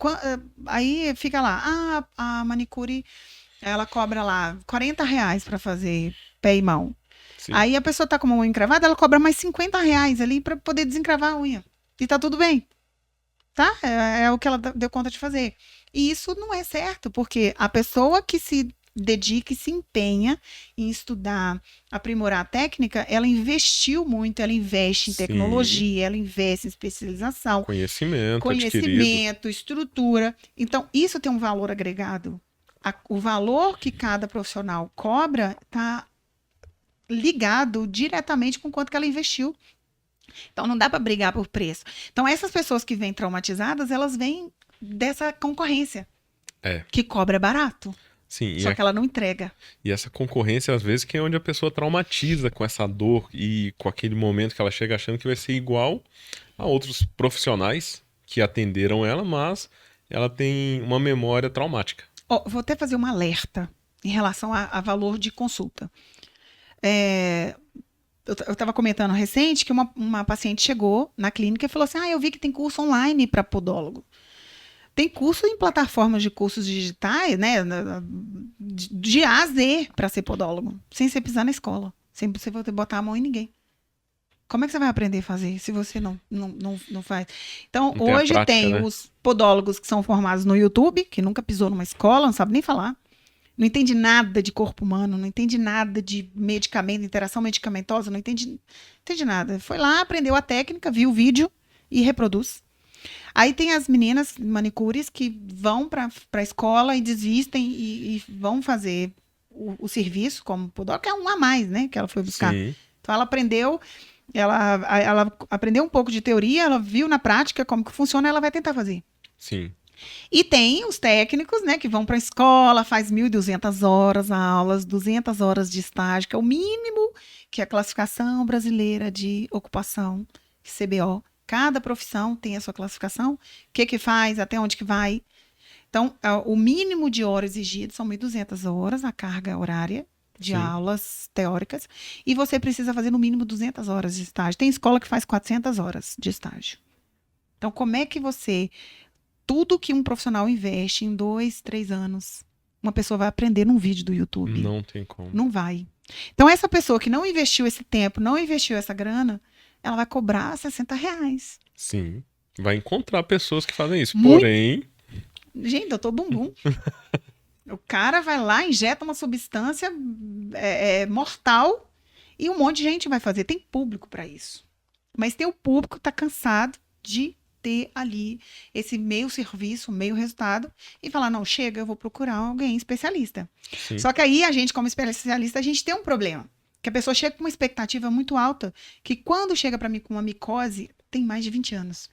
S2: Aí fica lá, a manicure, ela cobra lá R$40 para fazer pé e mão.
S1: Sim.
S2: Aí a pessoa tá com uma unha encravada, ela cobra mais R$50 ali para poder desencravar a unha. E tá tudo bem. Tá? É o que ela deu conta de fazer. E isso não é certo, porque a pessoa que se dedica e se empenha em estudar, aprimorar a técnica, ela investiu muito, ela investe em tecnologia, ela investe em especialização. Conhecimento, estrutura. Então, isso tem um valor agregado. O valor que cada profissional cobra está ligado diretamente com quanto que ela investiu. Então, não dá para brigar por preço. Então, essas pessoas que vêm traumatizadas, elas vêm dessa concorrência, que cobra barato.
S1: Sim,
S2: só que ela não entrega.
S1: E essa concorrência, às vezes, que é onde a pessoa traumatiza com essa dor e com aquele momento que ela chega achando que vai ser igual a outros profissionais que atenderam ela, mas ela tem uma memória traumática.
S2: Vou até fazer um alerta em relação a valor de consulta. Eu estava comentando recente que uma paciente chegou na clínica e falou assim, eu vi que tem curso online para podólogo. Tem curso em plataformas de cursos digitais, né, de A a Z para ser podólogo, sem você pisar na escola, sem você botar a mão em ninguém. Como é que você vai aprender a fazer se você não faz? Então,
S1: não
S2: hoje tem
S1: né?
S2: os podólogos que são formados no YouTube, que nunca pisou numa escola, não sabe nem falar. Não entende nada de corpo humano, não entende nada de medicamento, interação medicamentosa, não entende nada. Foi lá, aprendeu a técnica, viu o vídeo e reproduz. Aí tem as meninas manicures que vão para a escola e desistem e vão fazer o serviço como podóloga, que é um a mais, né, que ela foi buscar.
S1: Sim.
S2: Então ela aprendeu um pouco de teoria, ela viu na prática como que funciona, ela vai tentar fazer.
S1: Sim.
S2: E tem os técnicos, né, que vão para a escola, faz 1.200 horas aulas, 200 horas de estágio, que é o mínimo que é a classificação brasileira de ocupação, CBO. Cada profissão tem a sua classificação, o que faz, até onde que vai. Então, o mínimo de horas exigido são 1.200 horas, a carga horária de aulas teóricas, e você precisa fazer no mínimo 200 horas de estágio. Tem escola que faz 400 horas de estágio. Então, como é que tudo que um profissional investe em 2, 3 anos, uma pessoa vai aprender num vídeo do YouTube?
S1: Não tem como.
S2: Não vai. Então, essa pessoa que não investiu esse tempo, não investiu essa grana, ela vai cobrar R$60.
S1: Sim. Vai encontrar pessoas que fazem isso. Porém...
S2: Gente, doutor Bumbum. O cara vai lá, injeta uma substância mortal e um monte de gente vai fazer. Tem público para isso. Mas tem o público que está cansado de ter ali esse meio serviço, meio resultado e falar, não, chega, eu vou procurar alguém especialista.
S1: Sim.
S2: Só que aí a gente, como especialista, a gente tem um problema. Que a pessoa chega com uma expectativa muito alta, que quando chega para mim com uma micose, tem mais de 20 anos.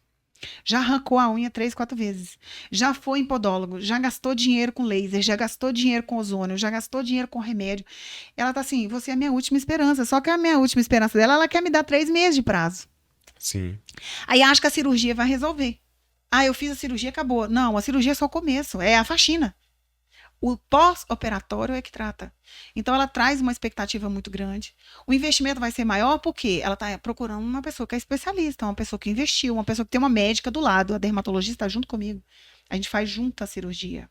S2: Já arrancou a unha 3, 4 vezes. Já foi em podólogo, já gastou dinheiro com laser, já gastou dinheiro com ozônio, já gastou dinheiro com remédio. Ela tá assim, você é a minha última esperança. Só que a minha última esperança dela, ela quer me dar 3 meses de prazo.
S1: Sim.
S2: Aí acha que a cirurgia vai resolver. Ah, eu fiz a cirurgia, acabou. Não, a cirurgia é só o começo, é a faxina. O pós-operatório é que trata. Então, ela traz uma expectativa muito grande. O investimento vai ser maior porque ela está procurando uma pessoa que é especialista, uma pessoa que investiu, uma pessoa que tem uma médica do lado, a dermatologista está junto comigo. A gente faz junto a cirurgia.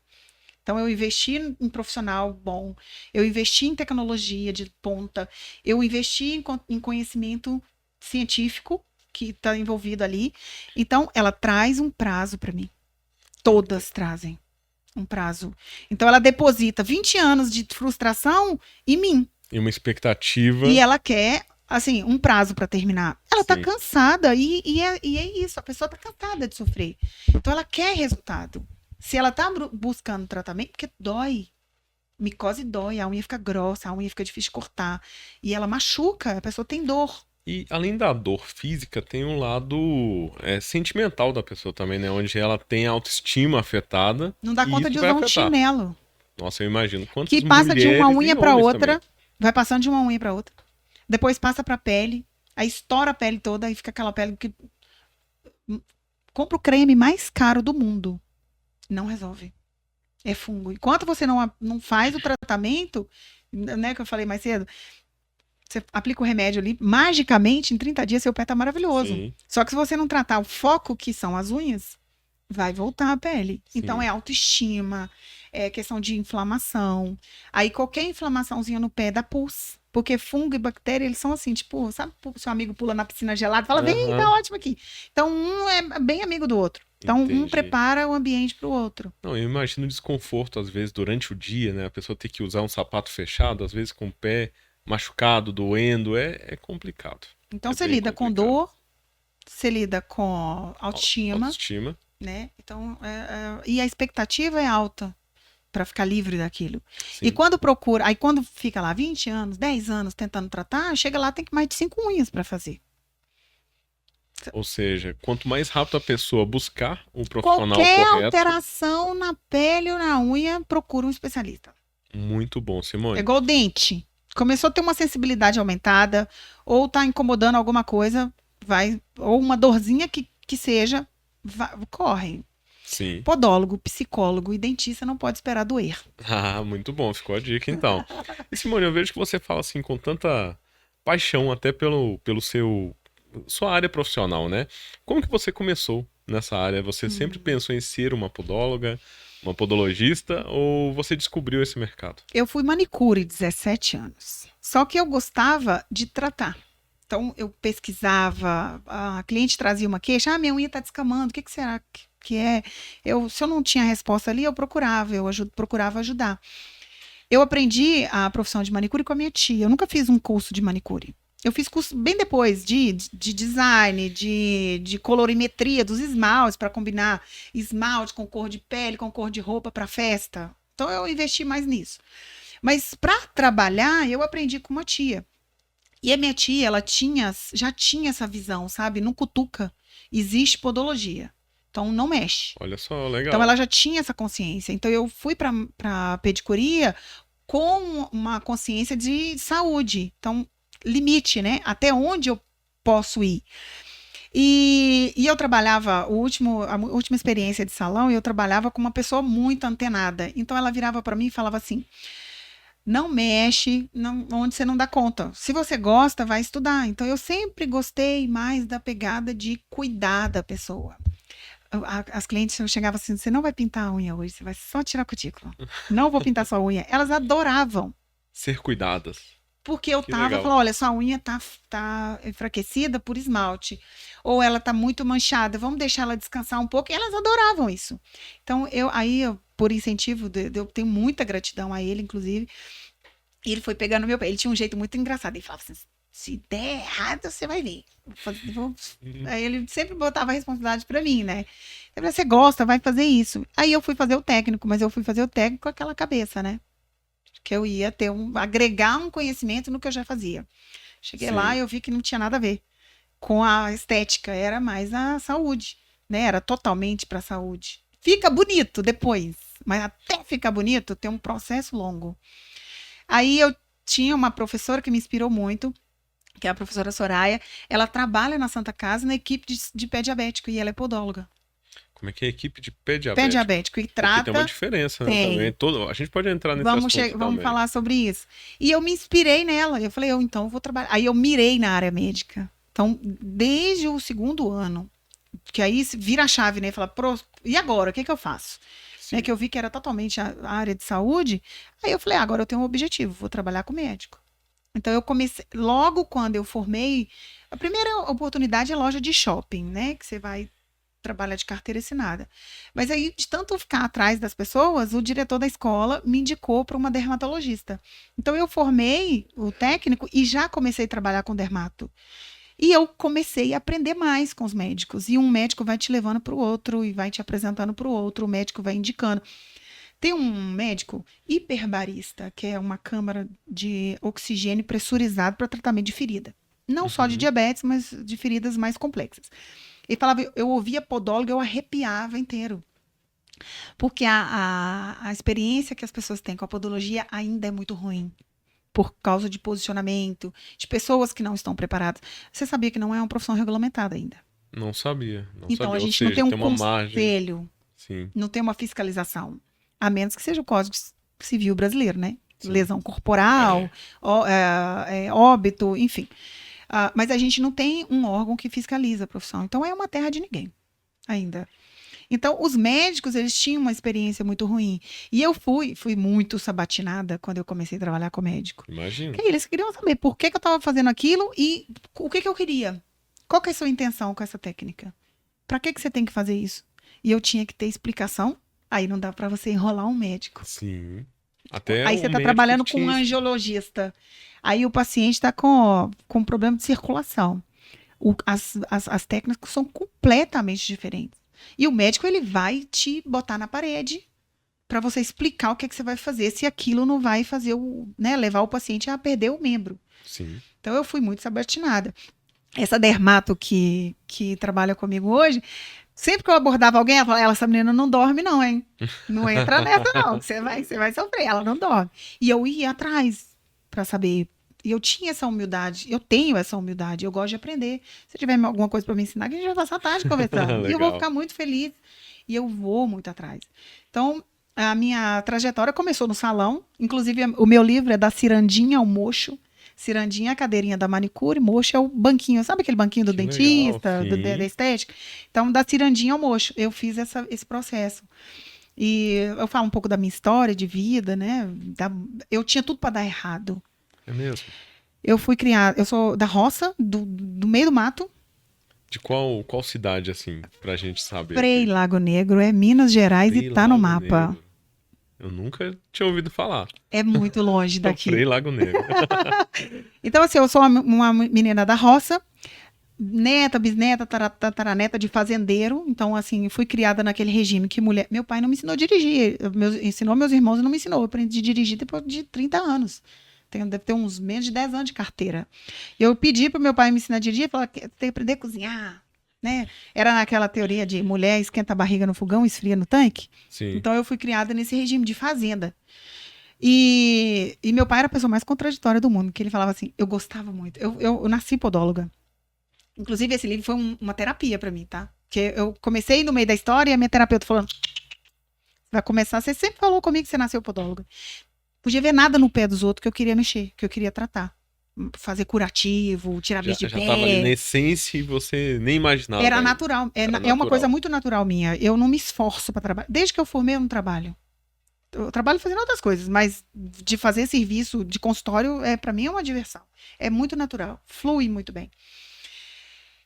S2: Então, eu investi em um profissional bom, eu investi em tecnologia de ponta, eu investi em conhecimento científico que está envolvido ali. Então, ela traz um prazo para mim. Todas trazem um prazo. Então, ela deposita 20 anos de frustração em mim.
S1: E uma expectativa.
S2: E ela quer, assim, um prazo para terminar. Ela tá
S1: Sim.
S2: cansada e é isso. A pessoa tá cansada de sofrer. Então, ela quer resultado. Se ela tá buscando tratamento, porque dói. Micose dói, a unha fica grossa, a unha fica difícil de cortar. E ela machuca, a pessoa tem dor.
S1: E além da dor física, tem um lado sentimental da pessoa também, né? Onde ela tem a autoestima afetada.
S2: Não dá
S1: e
S2: conta
S1: isso
S2: de
S1: vai
S2: usar um
S1: afetar.
S2: chinelo.
S1: Nossa, eu imagino quantas
S2: Que passa de uma
S1: mulheres
S2: unha
S1: e
S2: para
S1: homens
S2: outra,
S1: também.
S2: vai passando de uma unha para outra. Depois passa para a pele, aí estoura a pele toda, aí fica aquela pele que compra o creme mais caro do mundo. Não resolve. É fungo. Enquanto você não faz o tratamento, né, que eu falei mais cedo, você aplica o remédio ali, magicamente, em 30 dias, seu pé tá maravilhoso.
S1: Sim.
S2: Só que se você não tratar o foco, que são as unhas, vai voltar a pele.
S1: Sim.
S2: Então, é autoestima, é questão de inflamação. Aí, qualquer inflamaçãozinha no pé dá pus. Porque fungo e bactéria, eles são assim, tipo, sabe, seu amigo pula na piscina gelada, fala, vem, tá ótimo aqui. Então, um é bem amigo do outro. Então, um
S1: Entendi.
S2: prepara o ambiente pro outro.
S1: Não, eu imagino o desconforto, às vezes, durante o dia, né? A pessoa ter que usar um sapato fechado, às vezes com o pé machucado, doendo, é complicado.
S2: Então,
S1: É
S2: você
S1: bem
S2: lida com
S1: complicado.
S2: dor, você lida com autoestima,
S1: Autoestima.
S2: né? Então, e a expectativa é alta para ficar livre daquilo.
S1: Sim.
S2: E quando procura, aí quando fica lá 20 anos, 10 anos tentando tratar, chega lá tem mais de 5 unhas para fazer.
S1: Ou seja, quanto mais rápido a pessoa buscar o profissional
S2: Qualquer
S1: correto,
S2: alteração na pele ou na unha, procura um especialista.
S1: muito bom,
S2: É
S1: Simone.
S2: igual dente. Começou a ter uma sensibilidade aumentada, ou tá incomodando alguma coisa, vai, ou uma dorzinha que seja, corre.
S1: Sim.
S2: Podólogo, psicólogo e dentista não pode esperar doer.
S1: Ah, muito bom, ficou a dica então. E Simone, eu vejo que você fala assim com tanta paixão até pelo sua área profissional, né? Como que você começou nessa área? Você sempre pensou em ser uma podóloga, uma podologista, ou você descobriu esse mercado?
S2: Eu fui manicure 17 anos. Só que eu gostava de tratar. Então, eu pesquisava, a cliente trazia uma queixa, minha unha tá descamando, o que será que é? Se eu não tinha resposta ali, eu procurava, procurava ajudar. Eu aprendi a profissão de manicure com a minha tia, eu nunca fiz um curso de manicure. Eu fiz curso bem depois de design, de colorimetria dos esmaltes, para combinar esmalte com cor de pele, com cor de roupa para festa. Então, eu investi mais nisso. Mas para trabalhar, eu aprendi com uma tia. E a minha tia, ela já tinha essa visão, sabe? Não cutuca. Existe podologia. Então, não mexe.
S1: Olha só, legal.
S2: Então, ela já tinha essa consciência. Então, eu fui para pedicuria com uma consciência de saúde. Então, limite, né? Até onde eu posso ir. E eu trabalhava, a última experiência de salão, eu trabalhava com uma pessoa muito antenada. Então, ela virava para mim e falava assim, não mexe onde você não dá conta. Se você gosta, vai estudar. Então, eu sempre gostei mais da pegada de cuidar da pessoa. As clientes chegavam assim, você não vai pintar a unha hoje, você vai só tirar a cutícula. Não vou pintar sua unha. Elas adoravam.
S1: Ser cuidadas.
S2: Porque eu falando, olha, sua unha tá enfraquecida por esmalte. Ou ela tá muito manchada, vamos deixar ela descansar um pouco. E elas adoravam isso. Então, por incentivo, eu tenho muita gratidão a ele, inclusive. E ele foi pegando meu pé. Ele tinha um jeito muito engraçado. Ele falava assim, Se der errado, você vai ver. Aí ele sempre botava a responsabilidade pra mim, né? Ele falou, você gosta, vai fazer isso. Aí eu fui fazer o técnico, mas eu fui fazer o técnico com aquela cabeça, né? Que eu ia agregar um conhecimento no que eu já fazia. Cheguei lá e eu vi que não tinha nada a ver com a estética, era mais a saúde, né? Era totalmente para a saúde. Fica bonito depois, mas até ficar bonito tem um processo longo. Aí eu tinha uma professora que me inspirou muito, que é a professora Soraya. Ela trabalha na Santa Casa na equipe de pé diabético e ela é podóloga.
S1: Como é que é a equipe de pé diabético?
S2: Pé diabético e trata...
S1: Porque tem uma diferença, né? Também. A gente pode entrar nesse assunto
S2: Vamos falar sobre isso. E eu me inspirei nela. Eu falei, então eu vou trabalhar. Aí eu mirei na área médica. Então, desde o 2º ano, que aí vira a chave, né? Fala, e agora? O que eu faço? Né, que eu vi que era totalmente a área de saúde. Aí eu falei, agora eu tenho um objetivo, vou trabalhar com médico. Então, eu comecei, logo quando eu formei, a primeira oportunidade é loja de shopping, né? Que você vai trabalhar de carteira assinada. Mas aí, de tanto ficar atrás das pessoas, o diretor da escola me indicou para uma dermatologista. Então, eu formei o técnico e já comecei a trabalhar com dermato. E eu comecei a aprender mais com os médicos. E um médico vai te levando para o outro e vai te apresentando para o outro, o médico vai indicando. Tem um médico hiperbarista, que é uma câmara de oxigênio pressurizado para tratamento de ferida. Não só de diabetes, mas de feridas mais complexas. Ele falava, eu ouvia podólogo, eu arrepiava inteiro. Porque a experiência que as pessoas têm com a podologia ainda é muito ruim. Por causa de posicionamento, de pessoas que não estão preparadas. Você sabia que não é uma profissão regulamentada ainda?
S1: Não sabia.
S2: Então,
S1: sabia.
S2: a gente
S1: Ou seja,
S2: não tem um
S1: tem uma
S2: conselho,
S1: Sim.
S2: Não tem uma fiscalização. A menos que seja o Código Civil brasileiro, né?
S1: Sim.
S2: Lesão corporal, óbito, enfim. Mas a gente não tem um órgão que fiscaliza a profissão. Então, é uma terra de ninguém ainda. Então, os médicos, eles tinham uma experiência muito ruim. E eu fui muito sabatinada quando eu comecei a trabalhar com médico.
S1: Imagina.
S2: Porque eles queriam saber por que eu estava fazendo aquilo e o que eu queria. Qual que é a sua intenção com essa técnica? Para que você tem que fazer isso? E eu tinha que ter explicação. Aí não dá para você enrolar um médico.
S1: Sim.
S2: Aí você está trabalhando com um angiologista. Aí o paciente está com problema de circulação. As técnicas são completamente diferentes. E o médico, ele vai te botar na parede para você explicar o que você vai fazer, se aquilo não vai fazer levar o paciente a perder o membro.
S1: Sim.
S2: Então, eu fui muito sabatinada. Essa dermato que trabalha comigo hoje, sempre que eu abordava alguém, ela falava, essa menina não dorme não, hein? Não entra nessa não, você vai sofrer, ela não dorme. E eu ia atrás para saber. E eu tinha essa humildade, eu tenho essa humildade, eu gosto de aprender. Se tiver alguma coisa para me ensinar, que a gente vai passar a tarde conversando. E eu vou ficar muito feliz. E eu vou muito atrás. Então, a minha trajetória começou no salão. Inclusive, o meu livro é da cirandinha ao mocho. Cirandinha é a cadeirinha da manicure, mocho é o banquinho. Sabe aquele banquinho do dentista, da estética? Então, da cirandinha ao mocho. Eu fiz esse processo. E eu falo um pouco da minha história de vida, né? Eu tinha tudo para dar errado.
S1: É mesmo?
S2: Eu fui criada, eu sou da roça, do meio do mato.
S1: De qual cidade, assim, pra gente saber?
S2: Frei Lago Negro, é Minas Gerais e tá no mapa.
S1: Negro. Eu nunca tinha ouvido falar.
S2: É muito longe daqui.
S1: Frei Lago Negro.
S2: Então, assim, eu sou uma menina da roça, neta, bisneta, tataraneta de fazendeiro. Então, assim, fui criada naquele regime que mulher... Meu pai não me ensinou a dirigir, ensinou meus irmãos e não me ensinou. Eu aprendi a dirigir depois de 30 anos. Deve ter uns menos de 10 anos de carteira. Eu pedi para o meu pai me ensinar a dirigir, falou que tem que aprender a cozinhar, né? Era naquela teoria de mulher esquenta a barriga no fogão, esfria no tanque.
S1: Sim.
S2: Então eu fui criada nesse regime de fazenda. E meu pai era a pessoa mais contraditória do mundo, que ele falava assim, eu gostava muito. Eu nasci podóloga. Inclusive, esse livro foi uma terapia para mim, tá? Porque eu comecei no meio da história e a minha terapeuta falando, vai começar, você sempre falou comigo que você nasceu podóloga. Podia ver nada no pé dos outros que eu queria mexer, que eu queria tratar. Fazer curativo, tirar bicho de pé.
S1: Já tava ali na essência e você nem imaginava.
S2: Era natural. É uma coisa muito natural minha. Eu não me esforço para trabalhar. Desde que eu formei, eu não trabalho. Eu trabalho fazendo outras coisas, mas de fazer serviço de consultório, para mim é uma diversão. É muito natural. Flui muito bem.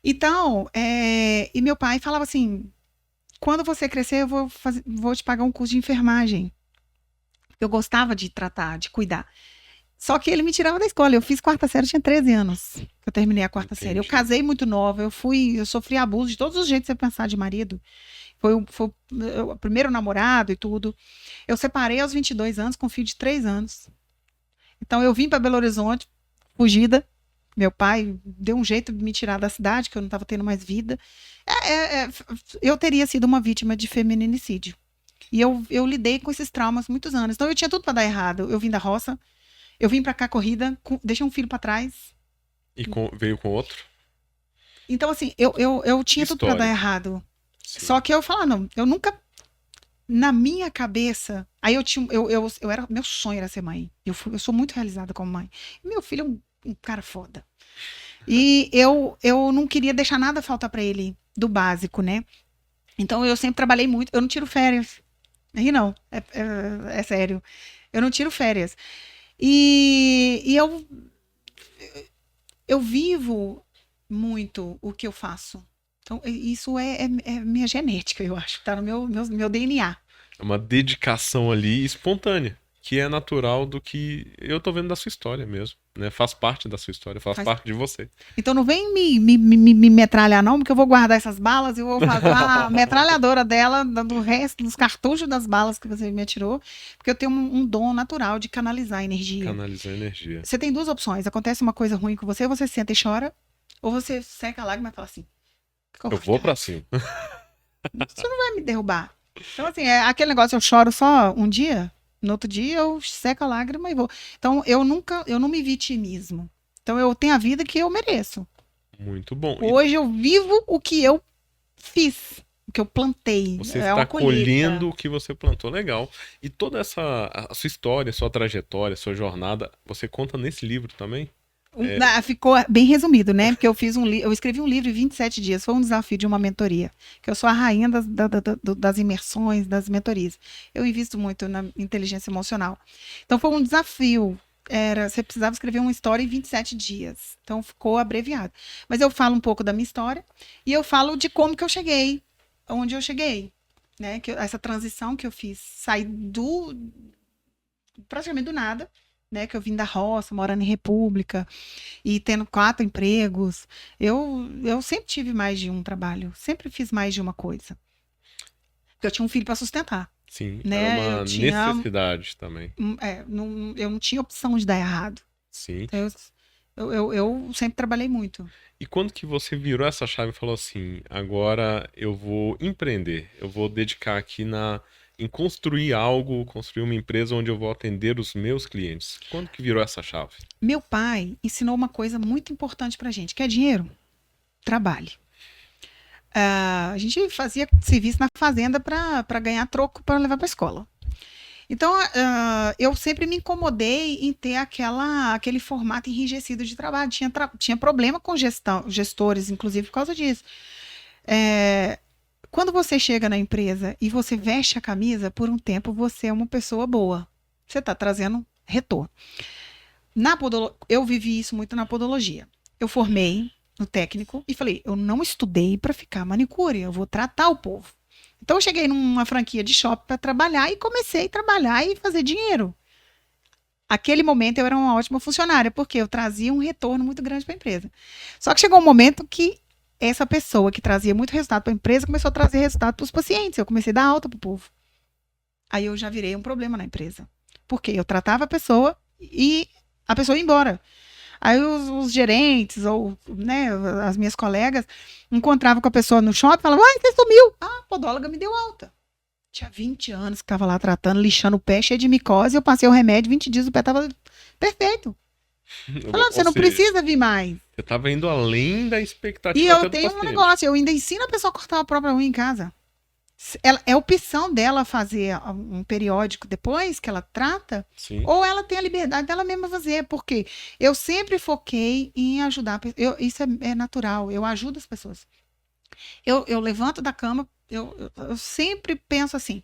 S2: Então, e meu pai falava assim, quando você crescer, eu vou te pagar um curso de enfermagem. Eu gostava de tratar, de cuidar. Só que ele me tirava da escola. Eu fiz quarta série, eu tinha 13 anos. Eu terminei a quarta série. Eu
S1: Entendi.
S2: casei muito nova. Eu sofri abuso de todos os jeitos de você pensar de marido. Foi o primeiro namorado e tudo. Eu separei aos 22 anos com um filho de 3 anos. Então eu vim para Belo Horizonte, fugida. Meu pai deu um jeito de me tirar da cidade, que eu não estava tendo mais vida. Eu teria sido uma vítima de feminicídio. E eu lidei com esses traumas muitos anos. Então eu tinha tudo para dar errado. Eu vim da roça, eu vim para cá corrida, deixei um filho para trás.
S1: E veio com outro?
S2: Então, assim, eu tinha tudo para dar
S1: História.
S2: errado.
S1: Sim.
S2: Só que eu falava, não, eu nunca, na minha cabeça, aí meu sonho era ser mãe. Eu sou muito realizada como mãe. E meu filho é um cara foda. E eu não queria deixar nada faltar para ele do básico, né? Então eu sempre trabalhei muito. Eu não tiro férias. Aí não, é sério. Eu não tiro férias. E eu vivo muito o que eu faço. Então, isso é minha genética, eu acho. Tá no meu DNA.
S1: É uma dedicação ali espontânea, que é natural do que eu tô vendo da sua história mesmo, né? Faz parte da sua história, faz parte de você.
S2: Então não vem me metralhar, não, porque eu vou guardar essas balas e vou fazer a metralhadora dela, do resto, dos cartuchos das balas que você me atirou, porque eu tenho um dom natural de canalizar energia.
S1: Canalizar energia.
S2: Você tem duas opções. Acontece uma coisa ruim com você, você senta e chora, ou você seca a lágrima e fala assim: "O que eu
S1: Eu
S2: vou
S1: vou
S2: fazer?
S1: pra cima.
S2: Isso não vai me derrubar." Então, assim, é aquele negócio, eu choro só um dia, no outro dia eu seco a lágrima e vou. Então, eu não me vitimismo. Então, eu tenho a vida que eu mereço.
S1: Muito bom. E
S2: Hoje eu vivo o que eu fiz, o que eu plantei.
S1: você
S2: É
S1: está
S2: uma colheita.
S1: colhendo o que você plantou, legal. E toda a sua história, sua trajetória, sua jornada, você conta nesse livro também?
S2: Ficou bem resumido, né? Porque eu escrevi um livro em 27 dias. Foi um desafio de uma mentoria. Que eu sou a rainha das imersões, das mentorias. Eu invisto muito na inteligência emocional. Então foi um desafio. Você precisava escrever uma história em 27 dias. Então ficou abreviado. Mas eu falo um pouco da minha história e eu falo de como que eu cheguei, onde eu cheguei, né? Essa transição que eu fiz, sair praticamente do nada, né? Que eu vim da roça, morando em República e tendo 4 empregos. Eu sempre tive mais de um trabalho, sempre fiz mais de uma coisa. Porque eu tinha um filho para sustentar,
S1: Sim, era
S2: né?
S1: uma necessidade também.
S2: Eu não tinha opção de dar errado.
S1: Sim.
S2: Então, eu sempre trabalhei muito.
S1: E quando que você virou essa chave e falou assim, agora eu vou empreender, eu vou dedicar aqui em construir algo, construir uma empresa onde eu vou atender os meus clientes? Quando que virou essa chave?
S2: Meu pai ensinou uma coisa muito importante pra gente. Quer dinheiro? Trabalhe. A gente fazia serviço na fazenda para ganhar troco para levar para a escola. Então, eu sempre me incomodei em ter aquele formato enrijecido de trabalho. Tinha problema com gestores, inclusive, por causa disso. Quando você chega na empresa e você veste a camisa, por um tempo você é uma pessoa boa. Você está trazendo retorno. Eu vivi isso muito na podologia. Eu formei no técnico e falei, eu não estudei para ficar manicure, eu vou tratar o povo. Então eu cheguei numa franquia de shopping para trabalhar e comecei a trabalhar e fazer dinheiro. Aquele momento eu era uma ótima funcionária, porque eu trazia um retorno muito grande para a empresa. Só que chegou um momento que essa pessoa que trazia muito resultado para a empresa começou a trazer resultado para os pacientes. Eu comecei a dar alta para o povo. Aí eu já virei um problema na empresa. Porque eu tratava a pessoa e a pessoa ia embora. Aí os gerentes ou, né, as minhas colegas encontravam com a pessoa no shopping e falavam, você sumiu. A podóloga me deu alta. Tinha 20 anos que estava lá tratando, lixando o pé, cheio de micose, eu passei o remédio, 20 dias o pé estava perfeito. Falando, você não precisa vir mais.
S1: Você estava indo além da expectativa
S2: E eu
S1: do
S2: tenho um
S1: paciente.
S2: negócio, eu ainda ensino a pessoa a cortar a própria unha em casa. É opção dela fazer um periódico depois que ela trata,
S1: Sim.
S2: ou ela tem a liberdade dela mesma fazer, porque eu sempre foquei em ajudar. Isso é natural, eu ajudo as pessoas. Eu levanto da cama, eu sempre penso assim,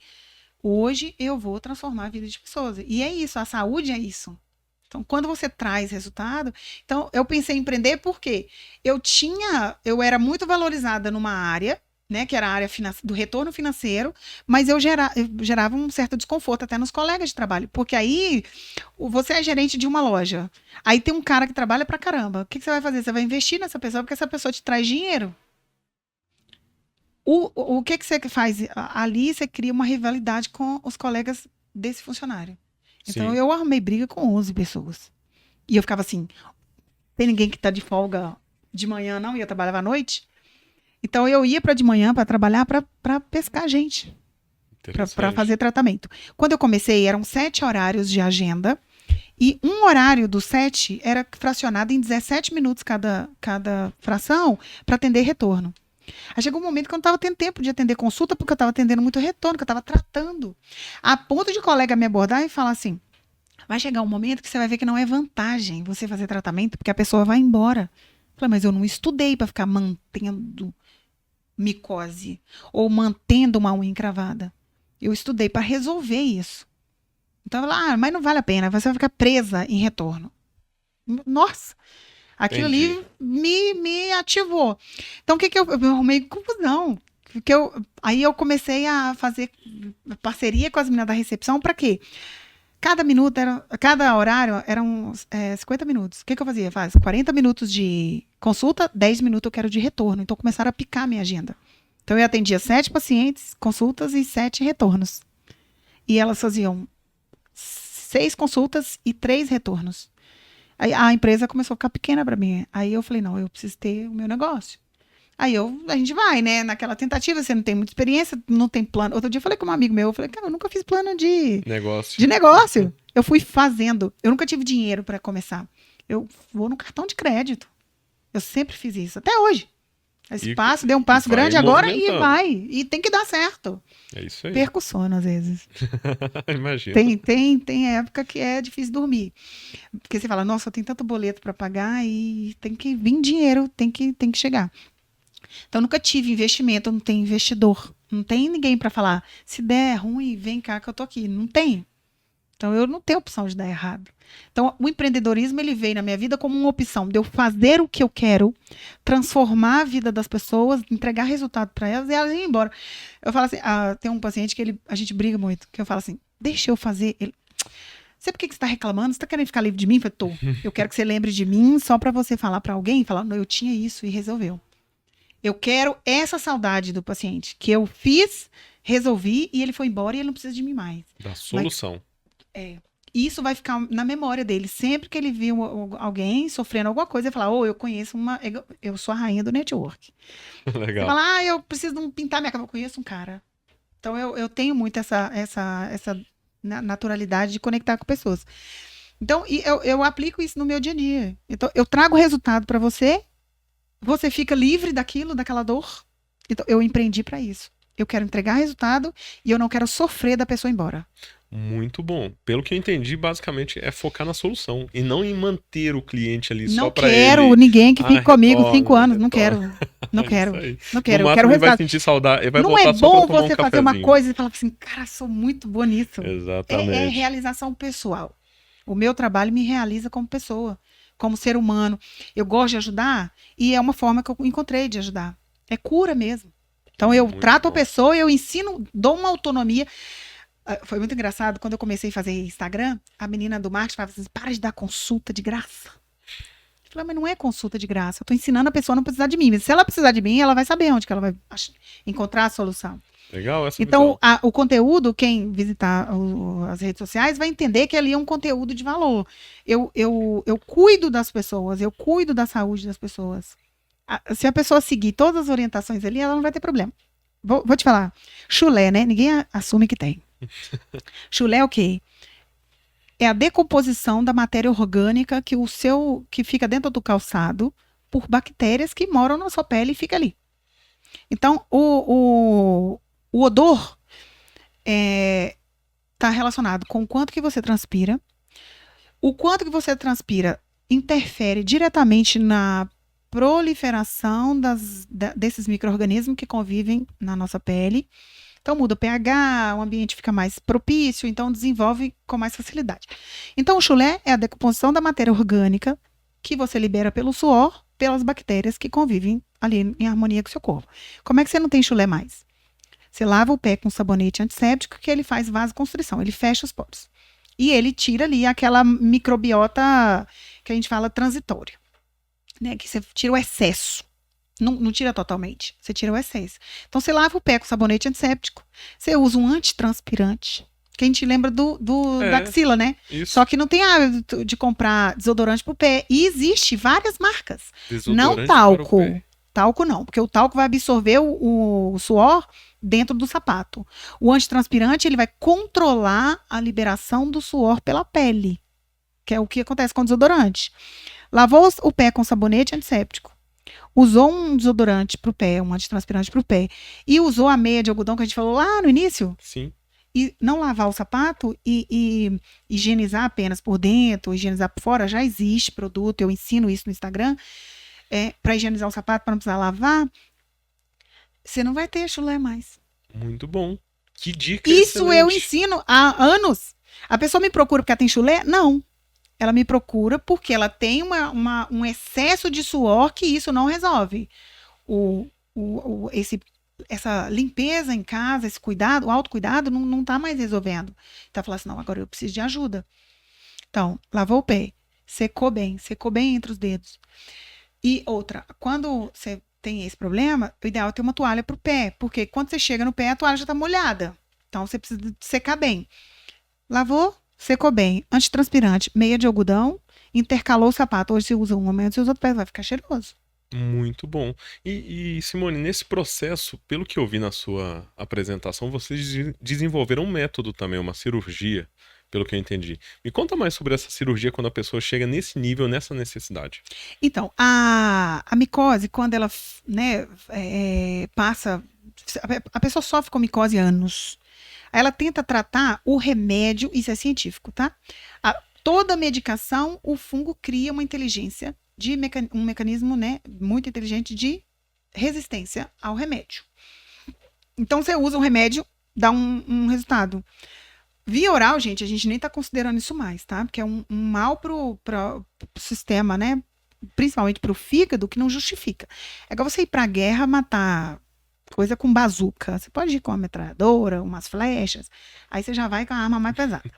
S2: hoje eu vou transformar a vida de pessoas. E é isso, a saúde é isso. Então, quando você traz resultado... Então, eu pensei em empreender porque eu era muito valorizada numa área, né, que era a área do retorno financeiro, mas eu gerava um certo desconforto até nos colegas de trabalho, porque aí você é gerente de uma loja, aí tem um cara que trabalha pra caramba, o que você vai fazer? Você vai investir nessa pessoa porque essa pessoa te traz dinheiro. O que você faz? Ali você cria uma rivalidade com os colegas desse funcionário. Então
S1: Sim.
S2: eu arrumei briga com 11 pessoas. E eu ficava assim, tem ninguém que tá de folga de manhã não, ia trabalhar à noite? Então eu ia para de manhã para trabalhar para pescar gente, para
S1: Interessante.
S2: fazer tratamento. Quando eu comecei, eram 7 horários de agenda e um horário dos 7 era fracionado em 17 minutos cada fração para atender retorno. Aí chegou um momento que eu não estava tendo tempo de atender consulta porque eu estava atendendo muito retorno, que eu estava tratando. A ponto de colega me abordar e falar assim, vai chegar um momento que você vai ver que não é vantagem você fazer tratamento porque a pessoa vai embora. Eu falei, mas eu não estudei para ficar mantendo micose ou mantendo uma unha encravada. Eu estudei para resolver isso. Então, eu falei, mas não vale a pena, você vai ficar presa em retorno. Nossa, aquilo
S1: Entendi.
S2: ali me ativou. Então, o que eu arrumei confusão? Aí eu comecei a fazer parceria com as meninas da recepção, para quê? Cada horário eram 50 minutos. O que eu fazia? Faz 40 minutos de consulta, 10 minutos eu quero de retorno. Então começaram a picar a minha agenda. Então eu atendia 7 pacientes, consultas e 7 retornos. E elas faziam 6 consultas e 3 retornos. Aí a empresa começou a ficar pequena para mim. Aí eu falei, não, eu preciso ter o meu negócio. Aí a gente vai, né? Naquela tentativa, você não tem muita experiência, não tem plano. Outro dia eu falei com um amigo meu, eu falei, cara, eu nunca fiz plano de
S1: Negócio.
S2: negócio. Eu fui fazendo. Eu nunca tive dinheiro para começar. Eu vou no cartão de crédito. Eu sempre fiz isso, até hoje. Deu um passo
S1: vai
S2: grande agora e
S1: movimentando.
S2: vai. E tem que dar certo.
S1: É isso aí.
S2: Perco o sono às vezes.
S1: Imagina.
S2: Tem época que é difícil dormir. Porque você fala, nossa, eu tenho tanto boleto para pagar e tem que vir dinheiro, tem que chegar. Então, eu nunca tive investimento, não tem investidor. Não tem ninguém para falar, se der ruim, vem cá que eu tô aqui. Não tem. Então, eu não tenho opção de dar errado. Então, o empreendedorismo, ele veio na minha vida como uma opção de eu fazer o que eu quero, transformar a vida das pessoas, entregar resultado para elas e elas irem embora. Eu falo assim, tem um paciente que a gente briga muito, que eu falo assim, deixa eu fazer. Sei por que você está reclamando? Você está querendo ficar livre de mim? Eu falei, tô. Eu quero que você lembre de mim só para você falar para alguém, falar, não, eu tinha isso e resolveu. Eu quero essa saudade do paciente, que eu fiz, resolvi e ele foi embora e ele não precisa de mim mais.
S1: Da solução.
S2: Isso vai ficar na memória dele. Sempre que ele viu alguém sofrendo alguma coisa, ele fala, eu conheço eu sou a rainha do network.
S1: Legal.
S2: Você fala, eu preciso pintar minha cama. Eu conheço um cara. Então, eu tenho muito essa naturalidade de conectar com pessoas. Então, eu aplico isso no meu dia a dia. Então, eu trago resultado para você, você fica livre daquela dor. Então, eu empreendi para isso. Eu quero entregar resultado e eu não quero sofrer da pessoa embora.
S1: Muito bom. Pelo que eu entendi, basicamente é focar na solução e não em manter o cliente ali só para ele.
S2: Não quero ninguém que fique comigo 5 anos. Não quero. Não
S1: É
S2: quero.
S1: isso aí.
S2: Não quero.
S1: No
S2: Eu
S1: máximo
S2: quero
S1: ele vai
S2: resultado.
S1: sentir saudade, ele vai
S2: Não
S1: voltar
S2: é
S1: só
S2: bom
S1: pra tomar
S2: você
S1: um
S2: fazer uma
S1: cafezinho.
S2: coisa e falar assim, cara, sou muito boa nisso.
S1: Exatamente.
S2: É realização pessoal. O meu trabalho me realiza como pessoa, como ser humano. Eu gosto de ajudar e é uma forma que eu encontrei de ajudar. É cura mesmo. Então, eu
S1: Muito
S2: trato a
S1: bom.
S2: pessoa, eu ensino, dou uma autonomia. Foi muito engraçado, quando eu comecei a fazer Instagram, a menina do marketing falava assim, para de dar consulta de graça. Eu falei, mas não é consulta de graça, eu estou ensinando a pessoa a não precisar de mim. Mas se ela precisar de mim, ela vai saber onde que ela vai encontrar a solução.
S1: Legal essa
S2: Então,
S1: visão.
S2: o conteúdo, quem visitar as redes sociais vai entender que ali é um conteúdo de valor. Eu cuido das pessoas, eu cuido da saúde das pessoas. Se a pessoa seguir todas as orientações ali, ela não vai ter problema. Vou te falar. Chulé, né? Ninguém assume que tem. Chulé é o quê? É a decomposição da matéria orgânica que fica dentro do calçado por bactérias que moram na sua pele e fica ali. Então, o odor está relacionado com o quanto que você transpira. O quanto que você transpira interfere diretamente na proliferação desses micro-organismos que convivem na nossa pele. Então, muda o pH, o ambiente fica mais propício, então desenvolve com mais facilidade. Então, o chulé é a decomposição da matéria orgânica que você libera pelo suor pelas bactérias que convivem ali em harmonia com o seu corpo. Como é que você não tem chulé mais? Você lava o pé com sabonete antisséptico que ele faz vasoconstrição, ele fecha os poros. E ele tira ali aquela microbiota que a gente fala transitória, né? Que você tira o excesso. Não tira totalmente, você tira o excesso. Então, você lava o pé com sabonete antisséptico, você usa um antitranspirante, que a gente lembra da axila, né?
S1: Isso.
S2: Só que não tem hábito de comprar desodorante pro pé. E existe várias marcas. Não talco. Talco não, porque o talco vai absorver o suor dentro do sapato. O antitranspirante, ele vai controlar a liberação do suor pela pele, que é o que acontece com o desodorante. Lavou o pé com sabonete antisséptico, usou um desodorante pro pé, um antitranspirante pro pé, e usou a meia de algodão que a gente falou lá no início.
S1: Sim.
S2: E não lavar o sapato e higienizar apenas por dentro, higienizar por fora, já existe produto, eu ensino isso no Instagram, para higienizar o sapato, para não precisar lavar, você não vai ter chulé mais.
S1: Muito bom. Que dica
S2: Isso
S1: excelente.
S2: eu ensino há anos. A pessoa me procura porque ela tem chulé? Não. Ela me procura porque ela tem um excesso de suor que isso não resolve. Essa limpeza em casa, esse cuidado, o autocuidado, não está mais resolvendo. Então, ela fala assim, não, agora eu preciso de ajuda. Então, lavou o pé, secou bem entre os dedos. E outra, quando você tem esse problema, o ideal é ter uma toalha para o pé, porque quando você chega no pé, a toalha já está molhada. Então, você precisa secar bem. Lavou, secou bem. Antitranspirante, meia de algodão, intercalou o sapato. Hoje você usa um, amanhã você usa outro pé, vai ficar cheiroso.
S1: Muito bom. E Simone, nesse processo, pelo que eu vi na sua apresentação, vocês desenvolveram um método também, uma cirurgia, pelo que eu entendi. Me conta mais sobre essa cirurgia quando a pessoa chega nesse nível, nessa necessidade.
S2: Então, a micose, quando ela, né, passa... A pessoa sofre com micose há anos. Aí ela tenta tratar o remédio, isso é científico, tá? Toda medicação, o fungo cria uma inteligência, um mecanismo, né, muito inteligente de resistência ao remédio. Então, você usa um remédio, dá um resultado. Via oral, gente, a gente nem tá considerando isso mais, tá? Porque é um mal pro sistema, né? Principalmente pro fígado, que não justifica. É igual você ir pra guerra matar coisa com bazuca. Você pode ir com uma metralhadora, umas flechas, aí você já vai com a arma mais pesada.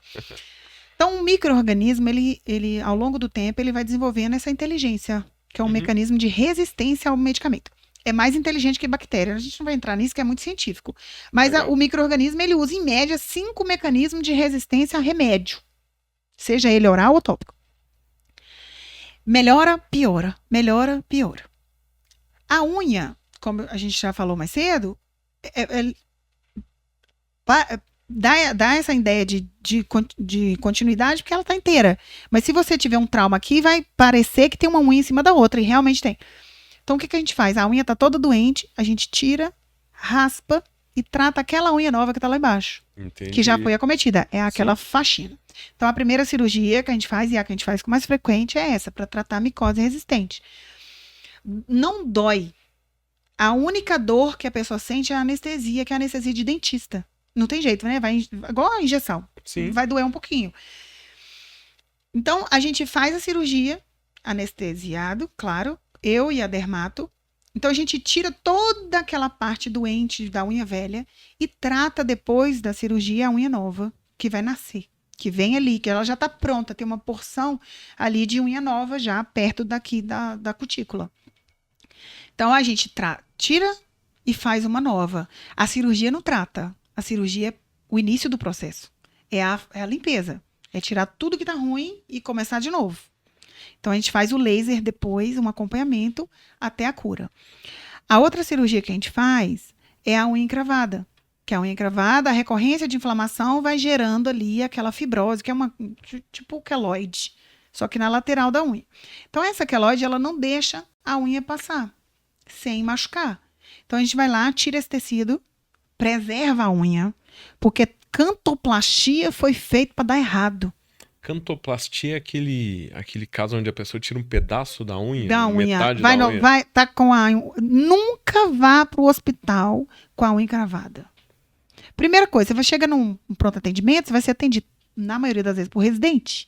S2: Então, o micro-organismo, ele, ao longo do tempo, ele vai desenvolvendo essa inteligência, que é um mecanismo de resistência ao medicamento. É mais inteligente que bactéria. A gente não vai entrar nisso, que é muito científico. Mas o micro-organismo, ele usa, em média, 5 mecanismos de resistência a remédio. Seja ele oral ou tópico. Melhora, piora. Melhora, piora. A unha, como a gente já falou mais cedo, dá essa ideia de continuidade porque ela está inteira. Mas se você tiver um trauma aqui, vai parecer que tem uma unha em cima da outra, e realmente tem. Então, o que a gente faz? A unha está toda doente, a gente tira, raspa e trata aquela unha nova que está lá embaixo.
S1: Entendi.
S2: Que já foi acometida. É aquela faxina. Então, a primeira cirurgia que a gente faz, e a que a gente faz com mais frequente, é essa, para tratar a micose resistente. Não dói. A única dor que a pessoa sente é a anestesia, que é a anestesia de dentista. Não tem jeito, né? Vai igual a injeção.
S1: Sim.
S2: Vai doer um pouquinho. Então, a gente faz a cirurgia, anestesiado, claro, eu e a dermato. Então, a gente tira toda aquela parte doente da unha velha e trata depois da cirurgia a unha nova, que vai nascer. Que vem ali, que ela já está pronta. Tem uma porção ali de unha nova já perto daqui da cutícula. Então, a gente tira e faz uma nova. A cirurgia não trata. A cirurgia é o início do processo. É a limpeza. É tirar tudo que está ruim e começar de novo. Então, a gente faz o laser depois, um acompanhamento até a cura. A outra cirurgia que a gente faz é a unha encravada. Que a unha encravada, a recorrência de inflamação vai gerando ali aquela fibrose, que é tipo queloide, só que na lateral da unha. Então, essa queloide, ela não deixa a unha passar sem machucar. Então, a gente vai lá, tira esse tecido, preserva a unha, porque cantoplastia foi feito para dar errado.
S1: Cantoplastia é aquele caso onde a pessoa tira um pedaço da unha,
S2: da unha.
S1: metade da unha.
S2: Vai tá com a unha. Nunca vá para o hospital com a unha encravada. Primeira coisa, você vai chegar num pronto atendimento, você vai ser atendido, na maioria das vezes, por residente.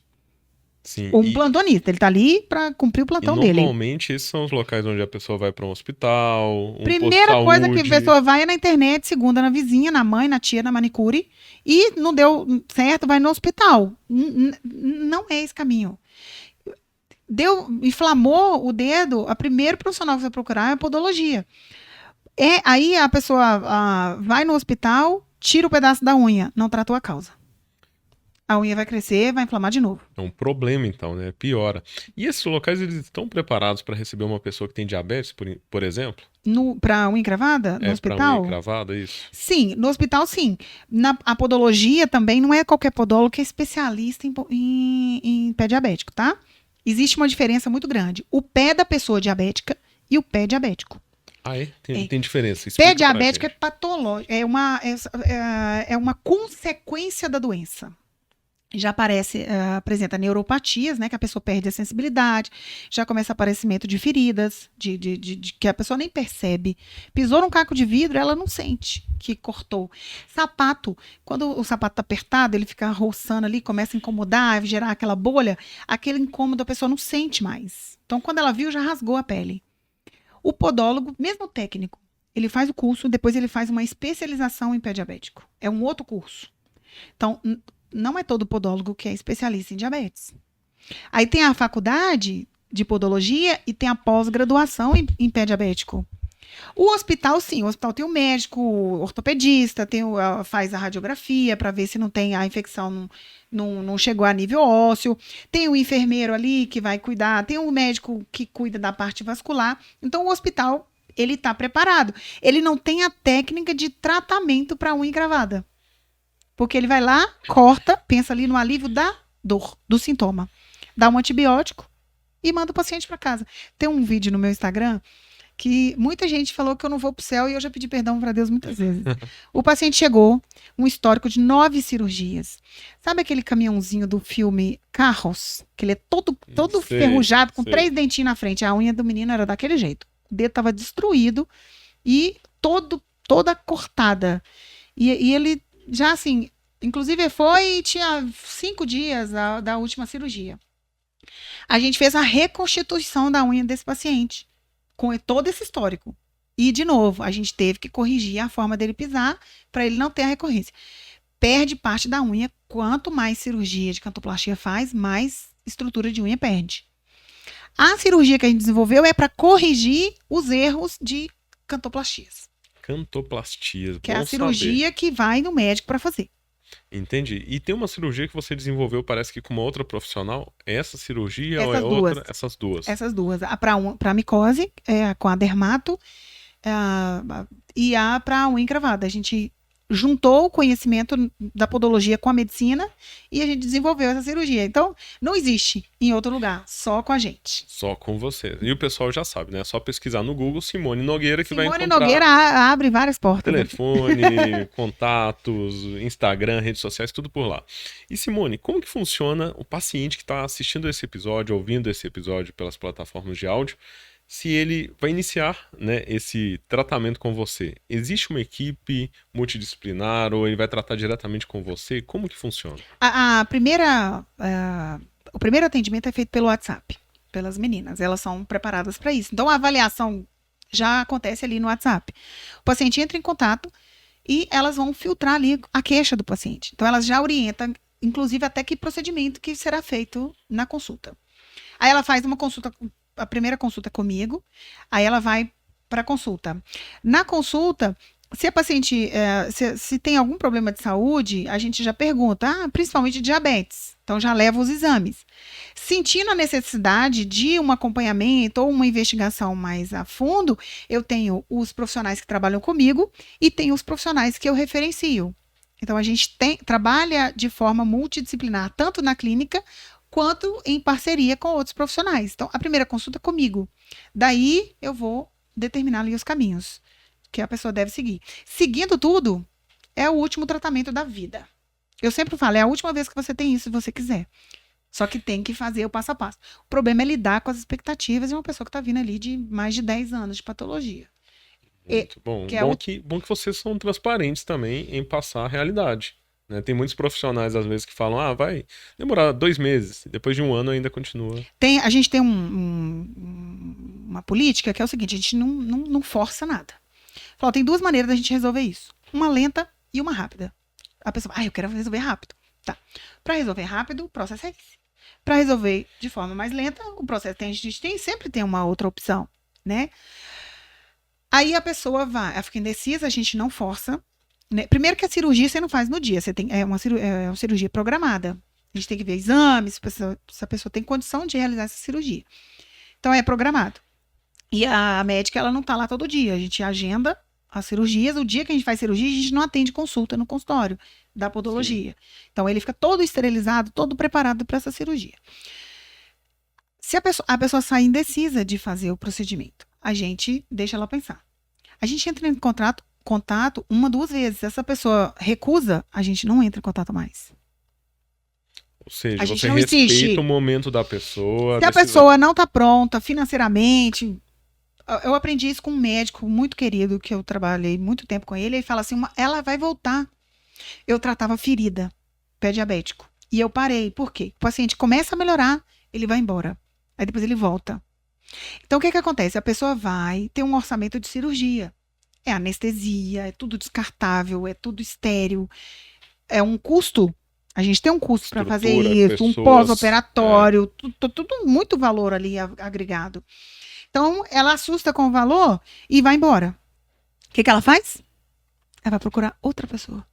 S1: Sim.
S2: Um plantonista, ele tá ali para cumprir o
S1: E
S2: plantão dele.
S1: normalmente esses são os locais onde a pessoa vai para um hospital, um posto de
S2: Primeira coisa que a
S1: saúde.
S2: pessoa vai é na internet, segunda na vizinha, na mãe, na tia, na manicure, e não deu certo, vai no hospital. Não é esse caminho. Inflamou o dedo, a primeiro profissional que você vai procurar é a podologia. Aí a pessoa vai no hospital, tira o pedaço da unha, não tratou a causa. A unha vai crescer, vai inflamar de novo.
S1: É um problema, então, né? Piora. E esses locais, eles estão preparados para receber uma pessoa que tem diabetes, por exemplo?
S2: Para unha encravada, no
S1: Para unha
S2: hospital?
S1: encravada, isso?
S2: Sim, no hospital sim. A podologia também não é qualquer podólogo que é especialista em pé diabético, tá? Existe uma diferença muito grande. O pé da pessoa diabética e o pé diabético.
S1: Ah, é? Tem diferença.
S2: Pé
S1: Explica pra
S2: diabético é
S1: gente.
S2: patológico, é uma consequência da doença. Já apresenta neuropatias, né? Que a pessoa perde a sensibilidade, já começa aparecimento de feridas, que a pessoa nem percebe. Pisou num caco de vidro, ela não sente que cortou. Sapato, quando o sapato tá apertado, ele fica roçando ali, começa a incomodar, gerar aquela bolha, aquele incômodo a pessoa não sente mais. Então, quando ela viu, já rasgou a pele. O podólogo, mesmo técnico, ele faz o curso, depois ele faz uma especialização em pé diabético. É um outro curso. Então, não é todo podólogo que é especialista em diabetes. Aí tem a faculdade de podologia e tem a pós-graduação em pé diabético. O hospital, sim, o hospital tem o médico, o ortopedista, faz a radiografia para ver se não tem a infecção, não chegou a nível ósseo. Tem o enfermeiro ali que vai cuidar, tem o médico que cuida da parte vascular. Então, o hospital, ele está preparado. Ele não tem a técnica de tratamento para unha encravada. Porque ele vai lá, corta, pensa ali no alívio da dor, do sintoma. Dá um antibiótico e manda o paciente para casa. Tem um vídeo no meu Instagram que muita gente falou que eu não vou pro céu e eu já pedi perdão para Deus muitas vezes. O paciente chegou, um histórico de 9 cirurgias. Sabe aquele caminhãozinho do filme Carros? Que ele é todo ferrujado, com 3 dentinhos na frente. A unha do menino era daquele jeito. O dedo estava destruído e toda cortada. E ele já assim, inclusive foi e tinha 5 dias da última cirurgia. A gente fez a reconstituição da unha desse paciente, com todo esse histórico. E, de novo, a gente teve que corrigir a forma dele pisar para ele não ter a recorrência. Perde parte da unha. Quanto mais cirurgia de cantoplastia faz, mais estrutura de unha perde. A cirurgia que a gente desenvolveu é para corrigir os erros de cantoplastias.
S1: Cantoplastias,
S2: que é a cirurgia que vai no médico para fazer.
S1: Entendi. E tem uma cirurgia que você desenvolveu, parece que com uma outra profissional. Essa cirurgia ou é
S2: Essas duas.
S1: outra? Essas duas.
S2: Essas duas. A para micose, com a dermato, e a para unha encravada. A gente juntou o conhecimento da podologia com a medicina e a gente desenvolveu essa cirurgia. Então, não existe em outro lugar, só com a gente.
S1: Só com você. E o pessoal já sabe, né? É só pesquisar no Google Simone Nogueira que vai encontrar.
S2: Simone Nogueira abre várias portas.
S1: Telefone, contatos, Instagram, redes sociais, tudo por lá. E Simone, como que funciona o paciente que está assistindo esse episódio, ouvindo esse episódio pelas plataformas de áudio, se ele vai iniciar, né, esse tratamento com você? Existe uma equipe multidisciplinar ou ele vai tratar diretamente com você? Como que funciona?
S2: O primeiro atendimento é feito pelo WhatsApp, pelas meninas. Elas são preparadas para isso. Então, a avaliação já acontece ali no WhatsApp. O paciente entra em contato e elas vão filtrar ali a queixa do paciente. Então, elas já orientam, inclusive, até que procedimento que será feito na consulta. Aí ela faz uma consulta, a primeira consulta comigo, aí ela vai para a consulta. Na consulta, se a paciente se tem algum problema de saúde, a gente já pergunta, principalmente diabetes. Então, já leva os exames. Sentindo a necessidade de um acompanhamento ou uma investigação mais a fundo, eu tenho os profissionais que trabalham comigo e tenho os profissionais que eu referencio. Então, a gente trabalha de forma multidisciplinar, tanto na clínica quanto em parceria com outros profissionais. Então, a primeira consulta comigo. Daí, eu vou determinar ali os caminhos que a pessoa deve seguir. Seguindo tudo, é o último tratamento da vida. Eu sempre falo, é a última vez que você tem isso, se você quiser. Só que tem que fazer o passo a passo. O problema é lidar com as expectativas de uma pessoa que está vindo ali de mais de 10 anos de patologia.
S1: Muito bom. Bom que vocês são transparentes também em passar a realidade. né? Tem muitos profissionais, às vezes, que falam, vai demorar 2 meses. Depois de 1 ano ainda continua.
S2: A gente tem uma política que é o seguinte, a gente não força nada. Fala, tem 2 maneiras da gente resolver isso. Uma lenta e uma rápida. A pessoa, eu quero resolver rápido. Tá. Para resolver rápido, o processo é esse. Para resolver de forma mais lenta, o processo a gente sempre tem uma outra opção, né? Aí a pessoa ela fica indecisa, a gente não força. Né? Primeiro que a cirurgia você não faz no dia, é uma cirurgia programada. A gente tem que ver exames, se a pessoa tem condição de realizar essa cirurgia. Então é programado. E a médica, ela não está lá todo dia, a gente agenda as cirurgias, o dia que a gente faz cirurgia, a gente não atende consulta no consultório da podologia. Sim. Então, ele fica todo esterilizado, todo preparado para essa cirurgia. Se a pessoa sair indecisa de fazer o procedimento, a gente deixa ela pensar. A gente entra em contato 1, 2 vezes. Se essa pessoa recusa, a gente não entra em contato mais.
S1: Ou seja, você respeita o momento da pessoa.
S2: Se a pessoa não está pronta financeiramente... Eu aprendi isso com um médico muito querido, que eu trabalhei muito tempo com ele. Ele fala assim, ela vai voltar. Eu tratava ferida, pé diabético. E eu parei. Por quê? O paciente começa a melhorar, ele vai embora. Aí depois ele volta. Então, o que acontece? A pessoa vai ter um orçamento de cirurgia. É anestesia, é tudo descartável, é tudo estéril. É um custo. A gente tem um custo para fazer isso. Pessoas, um pós-operatório. Tudo muito valor ali agregado. Então, ela assusta com o valor e vai embora. O que ela faz? Ela vai procurar outra pessoa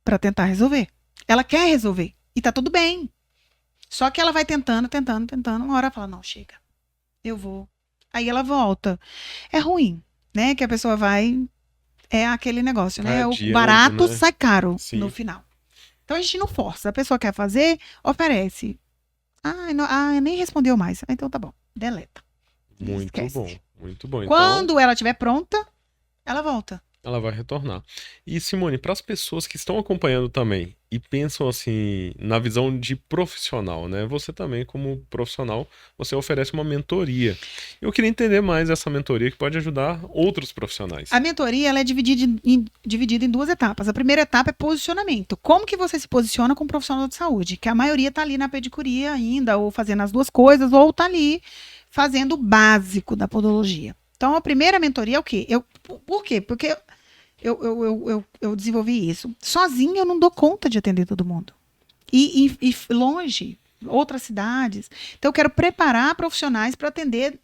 S2: para tentar resolver. Ela quer resolver. E tá tudo bem. Só que ela vai tentando. Uma hora ela fala, não, chega. Eu vou. Aí ela volta. É ruim, né? Que a pessoa vai... É aquele negócio, né? O barato, né? Sai caro. Sim. No final. Então, a gente não força. A pessoa quer fazer, oferece. Nem respondeu mais. Então, tá bom. Deleta.
S1: Muito bom, muito bom.
S2: Quando ela estiver pronta, ela volta.
S1: Ela vai retornar. E, Simone, para as pessoas que estão acompanhando também e pensam assim, na visão de profissional, né? Você também, como profissional, você oferece uma mentoria. Eu queria entender mais essa mentoria que pode ajudar outros profissionais.
S2: A mentoria, ela é dividida em 2 etapas. A primeira etapa é posicionamento. Como que você se posiciona como profissional de saúde? Que a maioria está ali na pedicuria ainda, ou fazendo as 2 coisas, ou está ali fazendo o básico da podologia. Então, a primeira mentoria é o quê? Por quê? Porque eu desenvolvi isso. Sozinha eu não dou conta de atender todo mundo. E longe, outras cidades. Então, eu quero preparar profissionais para atender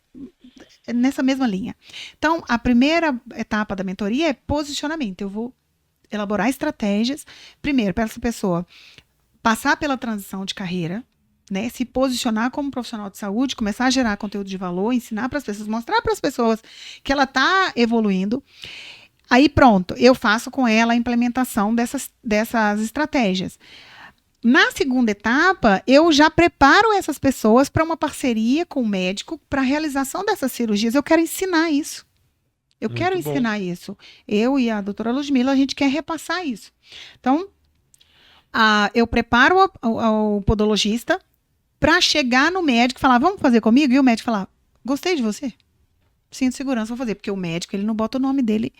S2: nessa mesma linha. Então, a primeira etapa da mentoria é posicionamento. Eu vou elaborar estratégias, primeiro, para essa pessoa passar pela transição de carreira, né, se posicionar como profissional de saúde, começar a gerar conteúdo de valor, ensinar para as pessoas, mostrar para as pessoas que ela está evoluindo. Aí pronto, eu faço com ela a implementação dessas estratégias. Na segunda etapa, eu já preparo essas pessoas para uma parceria com o médico para a realização dessas cirurgias. Eu quero ensinar isso. Eu quero ensinar isso. Eu e a doutora Ludmila, a gente quer repassar isso. Então, eu preparo o podologista para chegar no médico e falar, vamos fazer comigo? E o médico falar, gostei de você. Sinto segurança, vou fazer. Porque o médico, ele não bota o nome dele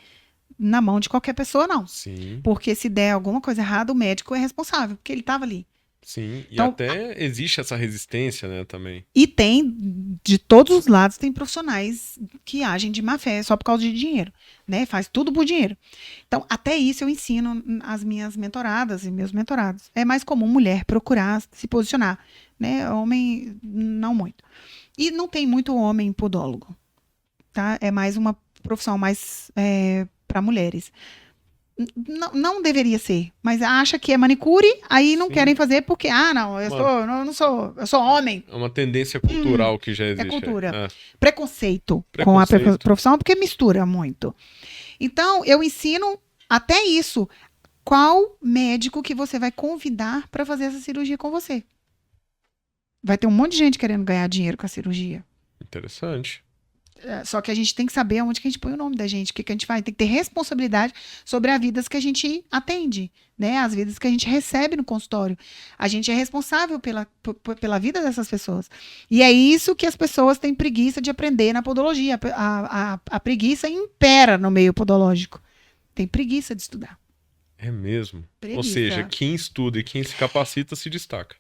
S2: na mão de qualquer pessoa, não.
S1: Sim.
S2: Porque se der alguma coisa errada, o médico é responsável, porque ele estava ali.
S1: Sim, então, e até existe essa resistência, né, também.
S2: E tem, de todos os lados, tem profissionais que agem de má fé só por causa de dinheiro, né? Faz tudo por dinheiro. Então, até isso eu ensino as minhas mentoradas e meus mentorados. É mais comum mulher procurar se posicionar, né? Homem, não muito. E não tem muito homem podólogo, tá? É mais uma profissão mais para mulheres. Não deveria ser, mas acha que é manicure, aí não querem fazer porque, não, eu sou homem.
S1: É uma tendência cultural que já existe.
S2: É cultura. Preconceito com a profissão, porque mistura muito. Então, eu ensino até isso. Qual médico que você vai convidar para fazer essa cirurgia com você? Vai ter um monte de gente querendo ganhar dinheiro com a cirurgia.
S1: Interessante.
S2: Só que a gente tem que saber onde que a gente põe o nome da gente, o que a gente faz. Tem que ter responsabilidade sobre as vidas que a gente atende, né? As vidas que a gente recebe no consultório. A gente é responsável pela vida dessas pessoas. E é isso que as pessoas têm preguiça de aprender na podologia. A preguiça impera no meio podológico. Tem preguiça de estudar.
S1: É mesmo. Ou
S2: Preguiça.
S1: seja, quem estuda e quem se capacita se destaca.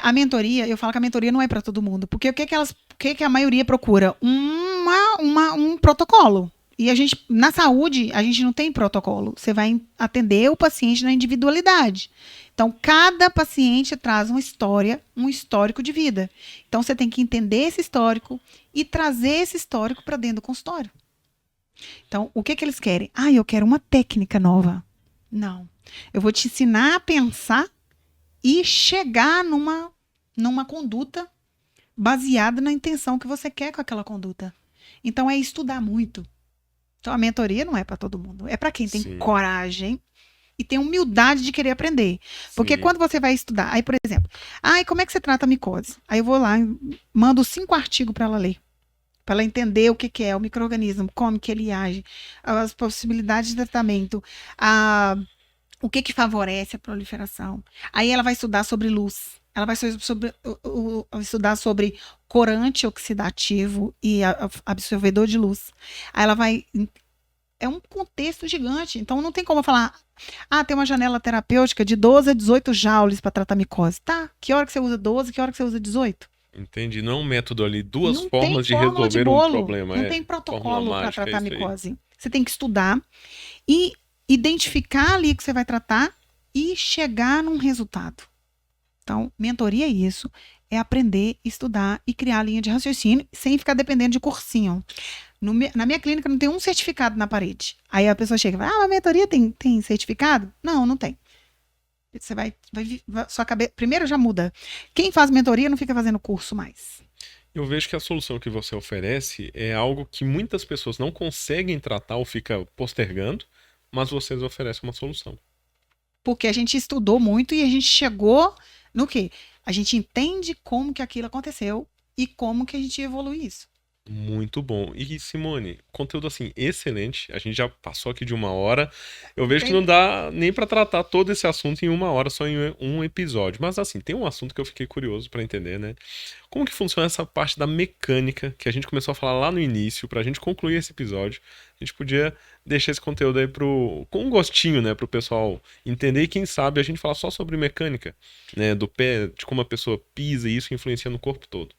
S2: A mentoria, eu falo que a mentoria não é para todo mundo. Porque o que que a maioria procura? Um protocolo. E a gente, na saúde, a gente não tem protocolo. Você vai atender o paciente na individualidade. Então, cada paciente traz uma história, um histórico de vida. Então, você tem que entender esse histórico e trazer esse histórico para dentro do consultório. Então, o que que eles querem? Ah, eu quero uma técnica nova. Não. Eu vou te ensinar a pensar e chegar numa conduta baseada na intenção que você quer com aquela conduta. Então, é estudar muito. Então, a mentoria não é para todo mundo. É para quem tem
S1: Sim.
S2: coragem e tem humildade de querer aprender. Porque
S1: Sim.
S2: quando você vai estudar, aí, por exemplo, como é que você trata a micose? Aí eu vou lá e mando 5 artigos para ela ler. Para ela entender o que é o micro-organismo, como que ele age, as possibilidades de tratamento, o que favorece a proliferação. Aí ela vai estudar sobre luz. Ela vai estudar sobre corante oxidativo e absorvedor de luz. Aí ela vai... É um contexto gigante. Então, não tem como eu falar... tem uma janela terapêutica de 12 a 18 joules para tratar micose. Tá, que hora que você usa 12, que hora que você usa 18?
S1: Entendi. Não é um método ali, duas
S2: Não tem
S1: formas de
S2: fórmula de
S1: resolver um
S2: bolo.
S1: problema.
S2: Não
S1: É
S2: tem
S1: fórmula
S2: protocolo para
S1: mágica, é
S2: tratar
S1: isso aí.
S2: micose. Você tem que estudar e identificar ali o que você vai tratar e chegar num resultado. Então, mentoria é isso. É aprender, estudar e criar linha de raciocínio sem ficar dependendo de cursinho. Na minha clínica não tem um certificado na parede. Aí a pessoa chega e fala, a mentoria tem certificado? Não, não tem. Você sua cabeça, primeiro já muda. Quem faz mentoria não fica fazendo curso mais.
S1: Eu vejo que a solução que você oferece é algo que muitas pessoas não conseguem tratar ou fica postergando, mas vocês oferecem uma solução.
S2: Porque a gente estudou muito e a gente chegou no quê? A gente entende como que aquilo aconteceu e como que a gente evolui isso.
S1: Muito bom. E Simone, conteúdo assim excelente. A gente já passou aqui de 1 hora. Eu vejo que não dá nem pra tratar todo esse assunto em 1 hora, só em um episódio. Mas assim, tem um assunto que eu fiquei curioso pra entender, né? Como que funciona essa parte da mecânica que a gente começou a falar lá no início, pra gente concluir esse episódio? A gente podia deixar esse conteúdo aí com um gostinho, né, pro pessoal entender e quem sabe a gente falar só sobre mecânica, né, do pé, de como a pessoa pisa e isso influencia no corpo todo.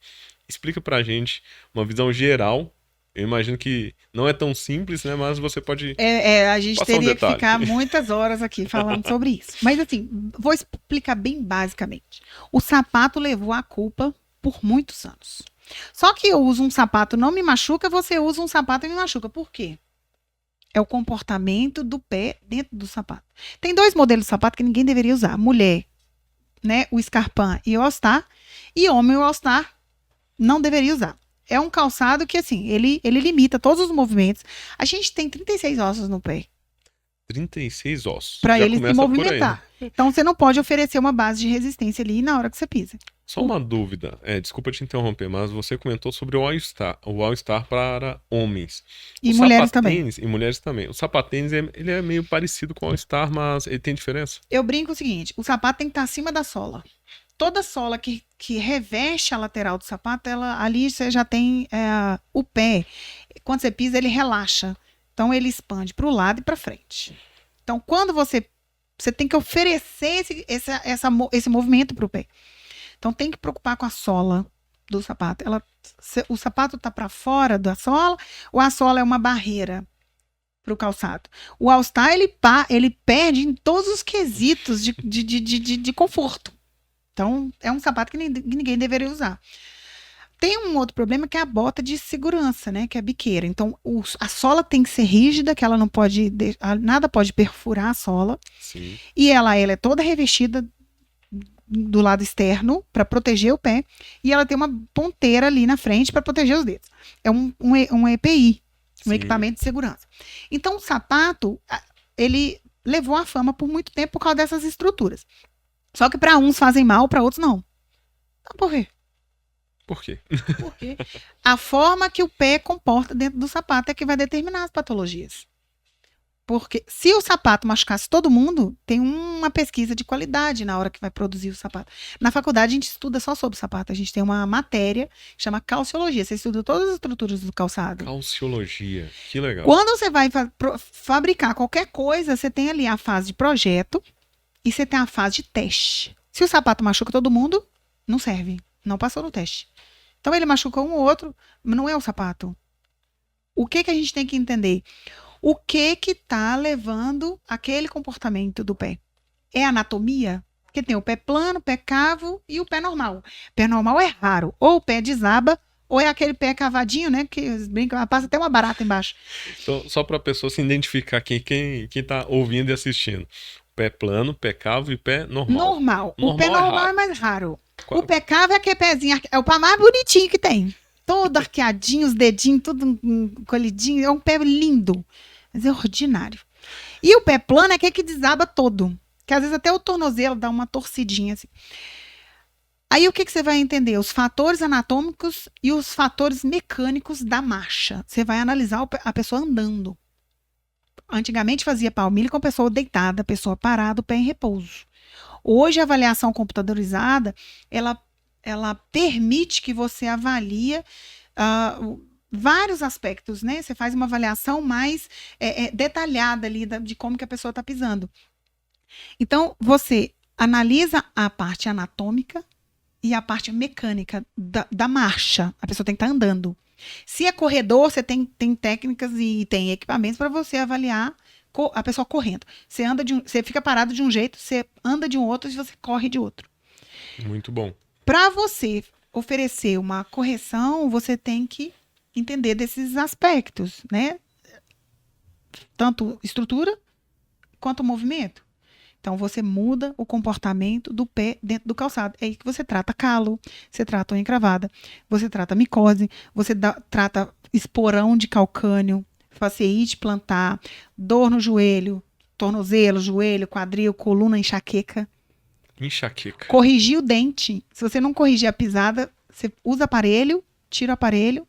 S1: Explica pra gente uma visão geral. Eu imagino que não é tão simples, né? Mas você pode
S2: A gente
S1: passar um
S2: teria que
S1: detalhe.
S2: ficar muitas horas aqui falando sobre isso. Mas assim, vou explicar bem basicamente. O sapato levou a culpa por muitos anos. Só que eu uso um sapato não me machuca, você usa um sapato e me machuca. Por quê? É o comportamento do pé dentro do sapato. Tem 2 modelos de sapato que ninguém deveria usar. Mulher, né, o Scarpan e o All-Star. E homem, o All-Star não deveria usar. É um calçado que, assim, ele limita todos os movimentos. A gente tem 36 ossos no pé.
S1: 36 ossos.
S2: Para
S1: Já
S2: ele se
S1: começa por aí,
S2: movimentar.
S1: né?
S2: Então, você não pode oferecer uma base de resistência ali na hora que você pisa.
S1: Só uma dúvida. Desculpa te interromper, mas você comentou sobre o All-Star para homens.
S2: E
S1: O
S2: mulheres também.
S1: sapatênis, e mulheres também. O sapatênis, ele é meio parecido com o All-Star, mas ele tem diferença?
S2: Eu brinco o seguinte, o sapato tem que estar acima da sola. Toda sola que reveste a lateral do sapato, ali você já tem o pé. Quando você pisa, ele relaxa. Então, ele expande para o lado e para frente. Então, quando você tem que oferecer esse movimento para o pé. Então, tem que preocupar com a sola do sapato. O sapato está para fora da sola ou a sola é uma barreira para o calçado? O All-Star, ele perde em todos os quesitos de conforto. Então, é um sapato que ninguém deveria usar. Tem um outro problema que é a bota de segurança, né? Que é a biqueira. Então, a sola tem que ser rígida, que ela não pode... Nada pode perfurar a sola.
S1: Sim.
S2: E ela é toda revestida do lado externo para proteger o pé. E ela tem uma ponteira ali na frente para proteger os dedos. É um EPI, um equipamento de segurança. Então, o sapato, ele levou a fama por muito tempo por causa dessas estruturas. Só que para uns fazem mal, para outros não. Então, por quê?
S1: Por quê?
S2: Porque a forma que o pé comporta dentro do sapato é que vai determinar as patologias. Porque se o sapato machucasse todo mundo, tem uma pesquisa de qualidade na hora que vai produzir o sapato. Na faculdade, a gente estuda só sobre sapato. A gente tem uma matéria que chama calciologia. Você estuda todas as estruturas do calçado.
S1: Calciologia, que legal.
S2: Quando você vai fabricar qualquer coisa, você tem ali a fase de projeto e você tem a fase de teste. Se o sapato machuca todo mundo, não serve. Não passou no teste. Então, ele machucou um ou outro, mas não é o sapato. O que a gente tem que entender? O que está levando aquele comportamento do pé? É a anatomia? Porque tem o pé plano, o pé cavo e o pé normal. O pé normal é raro. Ou o pé desaba, ou é aquele pé cavadinho, né? Que brinca, passa até uma barata embaixo.
S1: Então, só para a pessoa se identificar quem tá ouvindo e assistindo. Pé plano, pé cavo e pé normal.
S2: Normal. O pé normal é mais raro.
S1: Qual?
S2: O pé cavo é aquele pezinho, é o pé mais bonitinho que tem. Todo arqueadinho, os dedinhos, tudo colhidinho. É um pé lindo. Mas é ordinário. E o pé plano é aquele que desaba todo. Que às vezes até o tornozelo dá uma torcidinha assim. Aí o que você vai entender? Os fatores anatômicos e os fatores mecânicos da marcha. Você vai analisar a pessoa andando. Antigamente fazia palmilha com a pessoa deitada, a pessoa parada, o pé em repouso. Hoje a avaliação computadorizada, ela permite que você avalie vários aspectos, né? Você faz uma avaliação mais detalhada ali de como que a pessoa está pisando. Então, você analisa a parte anatômica e a parte mecânica da marcha. A pessoa tem que estar andando. Se é corredor, você tem técnicas e tem equipamentos para você avaliar a pessoa correndo. Você fica parado de um jeito, você anda de um outro e você corre de outro.
S1: Muito bom.
S2: Para você oferecer uma correção, você tem que entender desses aspectos, né? Tanto estrutura quanto movimento. Então, você muda o comportamento do pé dentro do calçado. É aí que você trata calo, você trata unha encravada, você trata micose, você trata esporão de calcânio, fasciite plantar, dor no joelho, tornozelo, joelho, quadril, coluna, enxaqueca.
S1: Enxaqueca.
S2: Corrigir o dente. Se você não corrigir a pisada, você usa aparelho, tira o aparelho,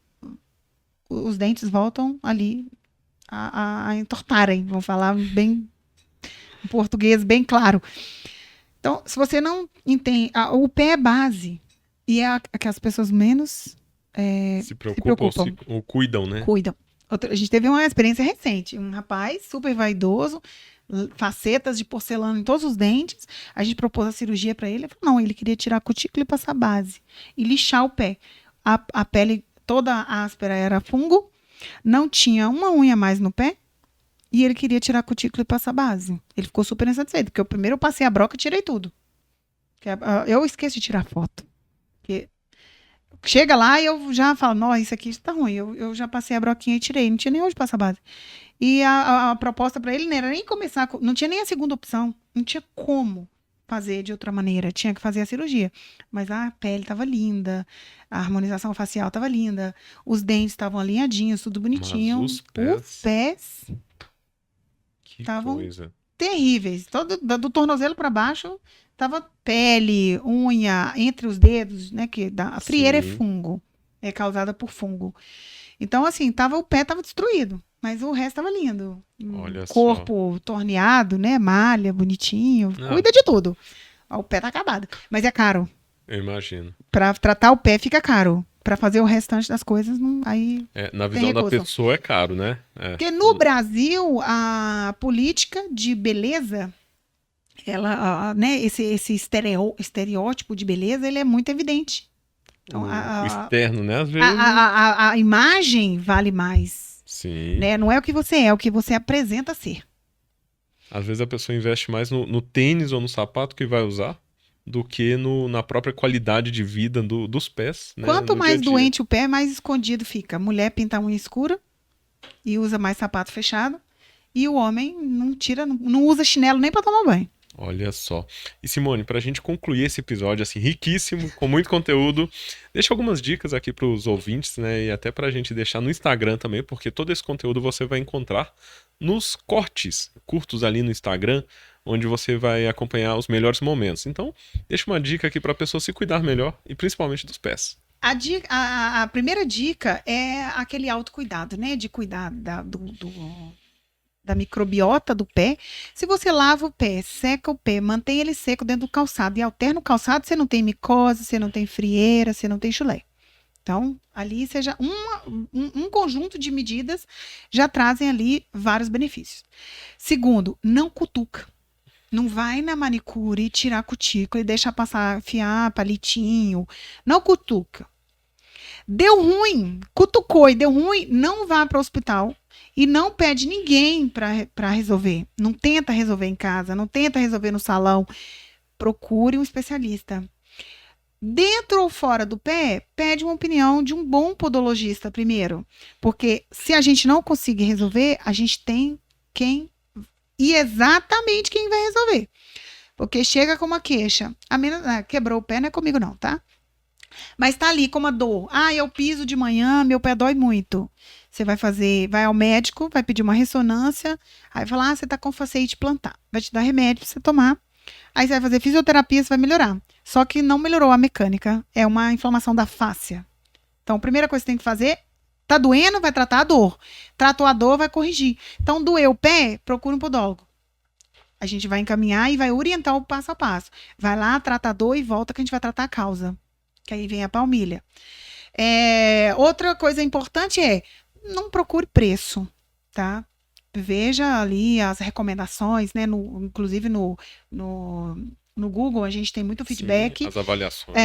S2: os dentes voltam ali a entortarem. Vamos falar bem em português, bem claro. Então, se você não entende, o pé é base. E é a que as pessoas menos
S1: se preocupam. Ou cuidam, né?
S2: Cuidam. A gente teve uma experiência recente. Um rapaz super vaidoso, facetas de porcelana em todos os dentes. A gente propôs a cirurgia para ele. Ele falou, não, ele queria tirar a cutícula e passar base. E lixar o pé. A pele toda áspera era fungo. Não tinha uma unha mais no pé. E ele queria tirar a cutícula e passar base. Ele ficou super insatisfeito. Porque primeiro eu passei a broca e tirei tudo. Eu esqueço de tirar foto. Porque chega lá e eu já falo, nossa, isso aqui está ruim. Eu já passei a broquinha e tirei. Não tinha nem onde passar base. E a proposta para ele não era nem começar, não tinha nem a segunda opção. Não tinha como fazer de outra maneira. Tinha que fazer a cirurgia. Mas a pele estava linda, a harmonização facial estava linda, os dentes estavam alinhadinhos, tudo bonitinho.
S1: Mas os pés
S2: estavam
S1: coisa.
S2: Terríveis. Todo, do tornozelo para baixo tava pele, unha, entre os dedos, né? Que a frieira é fungo. É causada por fungo. Então, assim, o pé tava destruído. Mas o resto tava lindo.
S1: Olha
S2: corpo
S1: só.
S2: torneado, né? Malha, bonitinho. Cuida de tudo. O pé tá acabado. Mas é caro.
S1: Eu imagino.
S2: Pra tratar o pé fica caro. Pra fazer o restante das coisas, aí
S1: na visão da pessoa é caro, né?
S2: Porque no Brasil, a política de beleza, ela, né, esse estereótipo de beleza, ele é muito evidente. Então,
S1: o externo, né? Às vezes...
S2: a imagem vale mais.
S1: Sim.
S2: Né? Não é o que você é o que você apresenta ser.
S1: Às vezes a pessoa investe mais no tênis ou no sapato que vai usar do que na própria qualidade de vida dos pés. Né?
S2: Quanto mais doente o pé, mais escondido fica. A mulher pinta a unha escura e usa mais sapato fechado. E o homem não usa chinelo nem para tomar banho.
S1: Olha só. E Simone, para a gente concluir esse episódio assim riquíssimo, com muito conteúdo, deixa algumas dicas aqui para os ouvintes, né? E até para a gente deixar no Instagram também, porque todo esse conteúdo você vai encontrar nos cortes curtos ali no Instagram, onde você vai acompanhar os melhores momentos. Então, deixa uma dica aqui para a pessoa se cuidar melhor e principalmente dos pés.
S2: A primeira dica é aquele autocuidado, né? De cuidar da microbiota do pé. Se você lava o pé, seca o pé, mantém ele seco dentro do calçado e alterna o calçado, você não tem micose, você não tem frieira, você não tem chulé. Então, ali seja um conjunto de medidas já trazem ali vários benefícios. Segundo, não cutuca. Não vai na manicure tirar a cutícula e deixar passar, afiar palitinho. Não cutuca. Deu ruim, cutucou e deu ruim, não vá para o hospital e não pede ninguém para resolver. Não tenta resolver em casa, não tenta resolver no salão. Procure um especialista. Dentro ou fora do pé, pede uma opinião de um bom podologista primeiro. Porque se a gente não conseguir resolver, a gente tem quem e exatamente quem vai resolver. Porque chega com uma queixa. A menina quebrou o pé, não é comigo não, tá? Mas tá ali com uma dor. Ah, eu piso de manhã, meu pé dói muito. Você vai ao médico, vai pedir uma ressonância, aí vai falar, você tá com fasciite plantar. Vai te dar remédio pra você tomar. Aí você vai fazer fisioterapia, você vai melhorar. Só que não melhorou a mecânica. É uma inflamação da fáscia. Então, a primeira coisa que você tem que fazer, tá doendo, vai tratar a dor. Tratou a dor, vai corrigir. Então, doeu o pé, procura um podólogo. A gente vai encaminhar e vai orientar o passo a passo. Vai lá, trata a dor e volta que a gente vai tratar a causa. Que aí vem a palmilha. Outra coisa importante não procure preço, tá? Veja ali as recomendações, né? Inclusive no Google a gente tem muito feedback.
S1: Sim, as avaliações.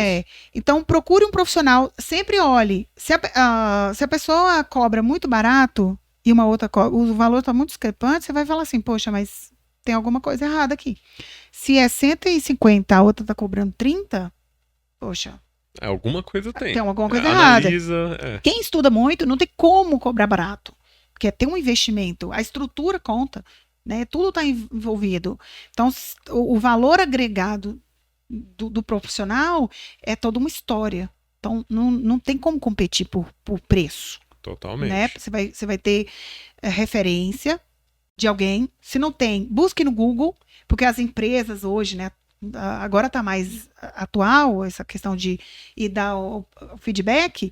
S2: Então procure um profissional, sempre olhe. Se a pessoa cobra muito barato e uma outra o valor está muito discrepante, você vai falar assim, poxa, mas tem alguma coisa errada aqui. Se é 150, a outra está cobrando 30, poxa.
S1: Alguma coisa tem.
S2: Tem alguma coisa errada.
S1: Analisa,
S2: Quem estuda muito não tem como cobrar barato. Porque tem um investimento. A estrutura conta, né? Tudo está envolvido. Então, o valor agregado do profissional é toda uma história. Então, não tem como competir por preço.
S1: Totalmente.
S2: Né? Você vai ter referência de alguém. Se não tem, busque no Google, porque as empresas hoje, né? Agora está mais atual essa questão de ir dar o feedback.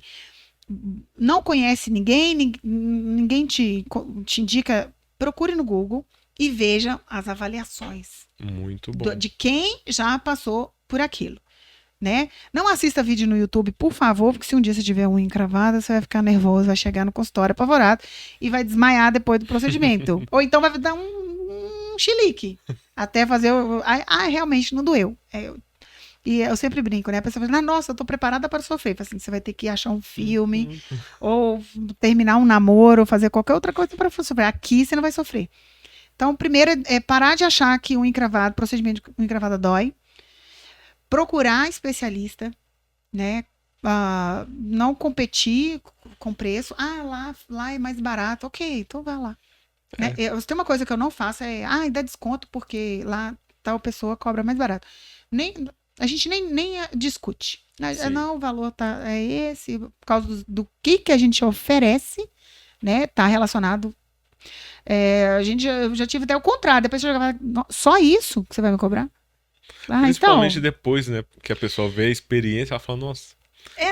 S2: Não conhece ninguém te indica, procure no Google e veja as avaliações.
S1: Muito bom.
S2: De quem já passou por aquilo, né? Não assista vídeo no YouTube, por favor, porque se um dia você tiver unha encravada, você vai ficar nervoso, vai chegar no consultório apavorado e vai desmaiar depois do procedimento. Ou então vai dar um chilique. Até fazer. Realmente não doeu. E eu sempre brinco, né? A pessoa fala, nossa, eu tô preparada para sofrer. Assim, você vai ter que achar um filme, ou terminar um namoro, ou fazer qualquer outra coisa para sofrer. Aqui você não vai sofrer. Então, primeiro é parar de achar que procedimento de unha encravada dói. Procurar especialista, né? Não competir com preço. Lá é mais barato. Ok, então vai lá. Né? Tem uma coisa que eu não faço, dá desconto porque lá tal pessoa cobra mais barato. A gente nem discute. Não, o valor é esse, por causa do que a gente oferece, né? Tá relacionado. Eu já tive até o contrário. Depois você vai, só isso que você vai me cobrar?
S1: Principalmente depois, né? Que a pessoa vê a experiência, ela fala, nossa,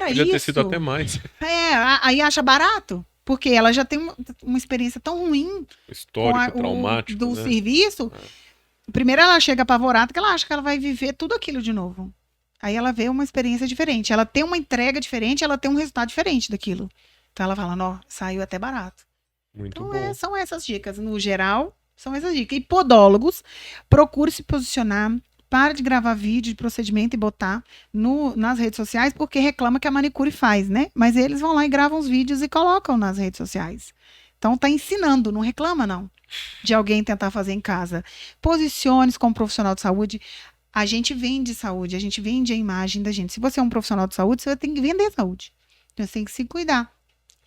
S1: podia ter sido até mais.
S2: Aí acha barato. Porque ela já tem uma experiência tão ruim.
S1: Histórico, traumático.
S2: Do serviço. Primeiro ela chega apavorada, que ela acha que ela vai viver tudo aquilo de novo. Aí ela vê uma experiência diferente. Ela tem uma entrega diferente, ela tem um resultado diferente daquilo. Então ela fala, não, saiu até barato.
S1: Muito
S2: então,
S1: bom.
S2: São essas dicas. No geral, são essas dicas. E podólogos, procure se posicionar. Para de gravar vídeo de procedimento e botar nas redes sociais, porque reclama que a manicure faz, né? Mas eles vão lá e gravam os vídeos e colocam nas redes sociais. Então, tá ensinando, não reclama, não, de alguém tentar fazer em casa. Posicione-se como profissional de saúde. A gente vende saúde, a gente vende a imagem da gente. Se você é um profissional de saúde, você tem que vender saúde. Então, você tem que se cuidar.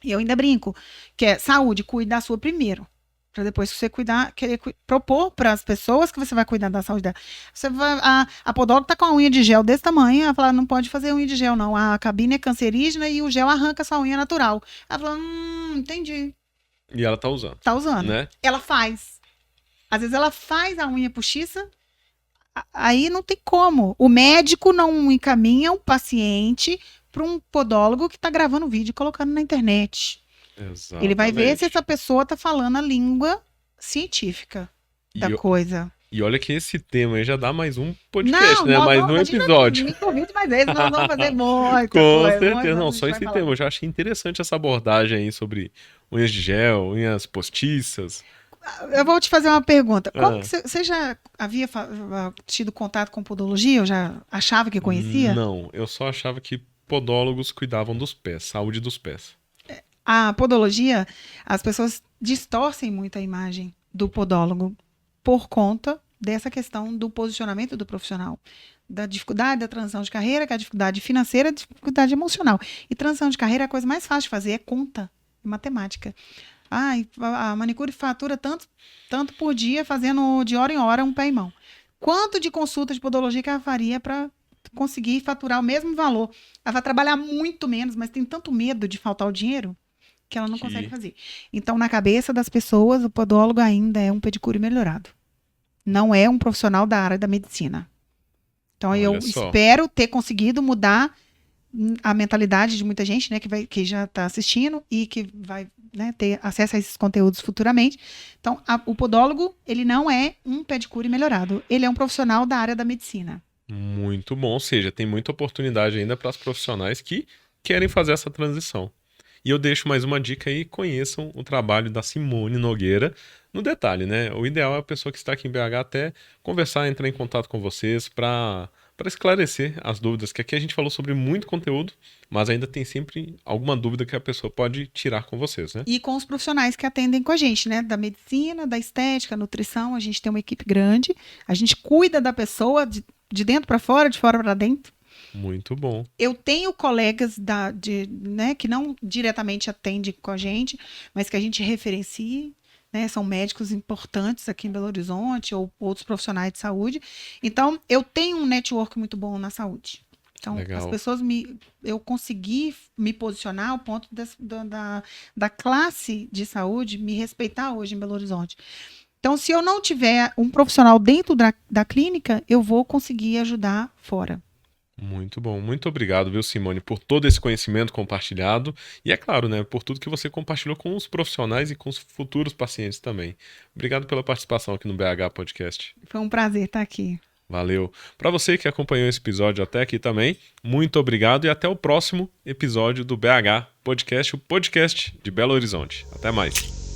S2: E eu ainda brinco, que é saúde, cuide da sua primeiro. Para depois que você cuidar, querer propor para as pessoas que você vai cuidar da saúde dela. A podóloga tá com a unha de gel desse tamanho, ela fala, não pode fazer unha de gel, não. A cabine é cancerígena e o gel arranca essa unha natural. Ela fala, entendi.
S1: E ela tá usando.
S2: Tá usando.
S1: Né?
S2: Ela faz. Às vezes ela faz a unha postiça, aí não tem como. O médico não encaminha o paciente para um podólogo que tá gravando vídeo e colocando na internet.
S1: Exatamente.
S2: Ele vai ver se essa pessoa tá falando a língua científica
S1: E,
S2: da coisa.
S1: e olha que esse tema aí já dá mais um podcast,
S2: Não,
S1: né?
S2: nós
S1: Mais
S2: vamos,
S1: um
S2: imagina,
S1: episódio.
S2: me convide mais vezes, nós vamos fazer muita
S1: Com
S2: coisa.
S1: certeza. Não,
S2: A
S1: só
S2: gente vai
S1: esse
S2: falar.
S1: tema. Eu já achei interessante essa abordagem aí sobre unhas de gel, unhas postiças.
S2: Eu vou te fazer uma pergunta. Como
S1: Ah,
S2: que você já havia tido contato com podologia? Eu já achava que conhecia?
S1: não, eu só achava que podólogos cuidavam dos pés, saúde dos pés.
S2: A podologia, as pessoas distorcem muito a imagem do podólogo por conta dessa questão do posicionamento do profissional. Da dificuldade da transição de carreira, que é a dificuldade financeira, a dificuldade emocional. E transição de carreira, a coisa mais fácil de fazer é conta, é matemática. A manicure fatura tanto por dia, fazendo de hora em hora um pé e mão. Quanto de consulta de podologia que ela faria para conseguir faturar o mesmo valor? Ela vai trabalhar muito menos, mas tem tanto medo de faltar o dinheiro que ela não consegue
S1: Que,
S2: fazer. Então, na cabeça das pessoas, o podólogo ainda é um pedicure melhorado. Não é um profissional da área da medicina. Então, eu
S1: olha só,
S2: espero ter conseguido mudar a mentalidade de muita gente, né, que já está assistindo e que vai, né, ter acesso a esses conteúdos futuramente. Então, o podólogo, ele não é um pedicure melhorado. Ele é um profissional da área da medicina.
S1: muito bom. Ou seja, tem muita oportunidade ainda para os profissionais que querem fazer essa transição. E eu deixo mais uma dica aí, conheçam o trabalho da Simone Nogueira. No detalhe, né? O ideal é a pessoa que está aqui em BH até conversar, entrar em contato com vocês para esclarecer as dúvidas, que aqui a gente falou sobre muito conteúdo, mas ainda tem sempre alguma dúvida que a pessoa pode tirar com vocês, né?
S2: E com os profissionais que atendem com a gente, né? Da medicina, da estética, nutrição, a gente tem uma equipe grande. A gente cuida da pessoa de dentro para fora, de fora para dentro.
S1: Muito bom.
S2: Eu tenho colegas né, que não diretamente atendem com a gente, mas que a gente referencia, né? São médicos importantes aqui em Belo Horizonte ou outros profissionais de saúde. Então, eu tenho um network muito bom na saúde. Então, as
S1: Legal.
S2: pessoas eu consegui me posicionar ao ponto da classe de saúde me respeitar hoje em Belo Horizonte. Então, se eu não tiver um profissional dentro da clínica, eu vou conseguir ajudar fora.
S1: Muito bom. Muito obrigado, viu, Simone, por todo esse conhecimento compartilhado. E é claro, né, por tudo que você compartilhou com os profissionais e com os futuros pacientes também. Obrigado pela participação aqui no BH Podcast.
S2: Foi um prazer estar aqui.
S1: Valeu. Para você que acompanhou esse episódio até aqui também, muito obrigado e até o próximo episódio do BH Podcast, o podcast de Belo Horizonte. Até mais.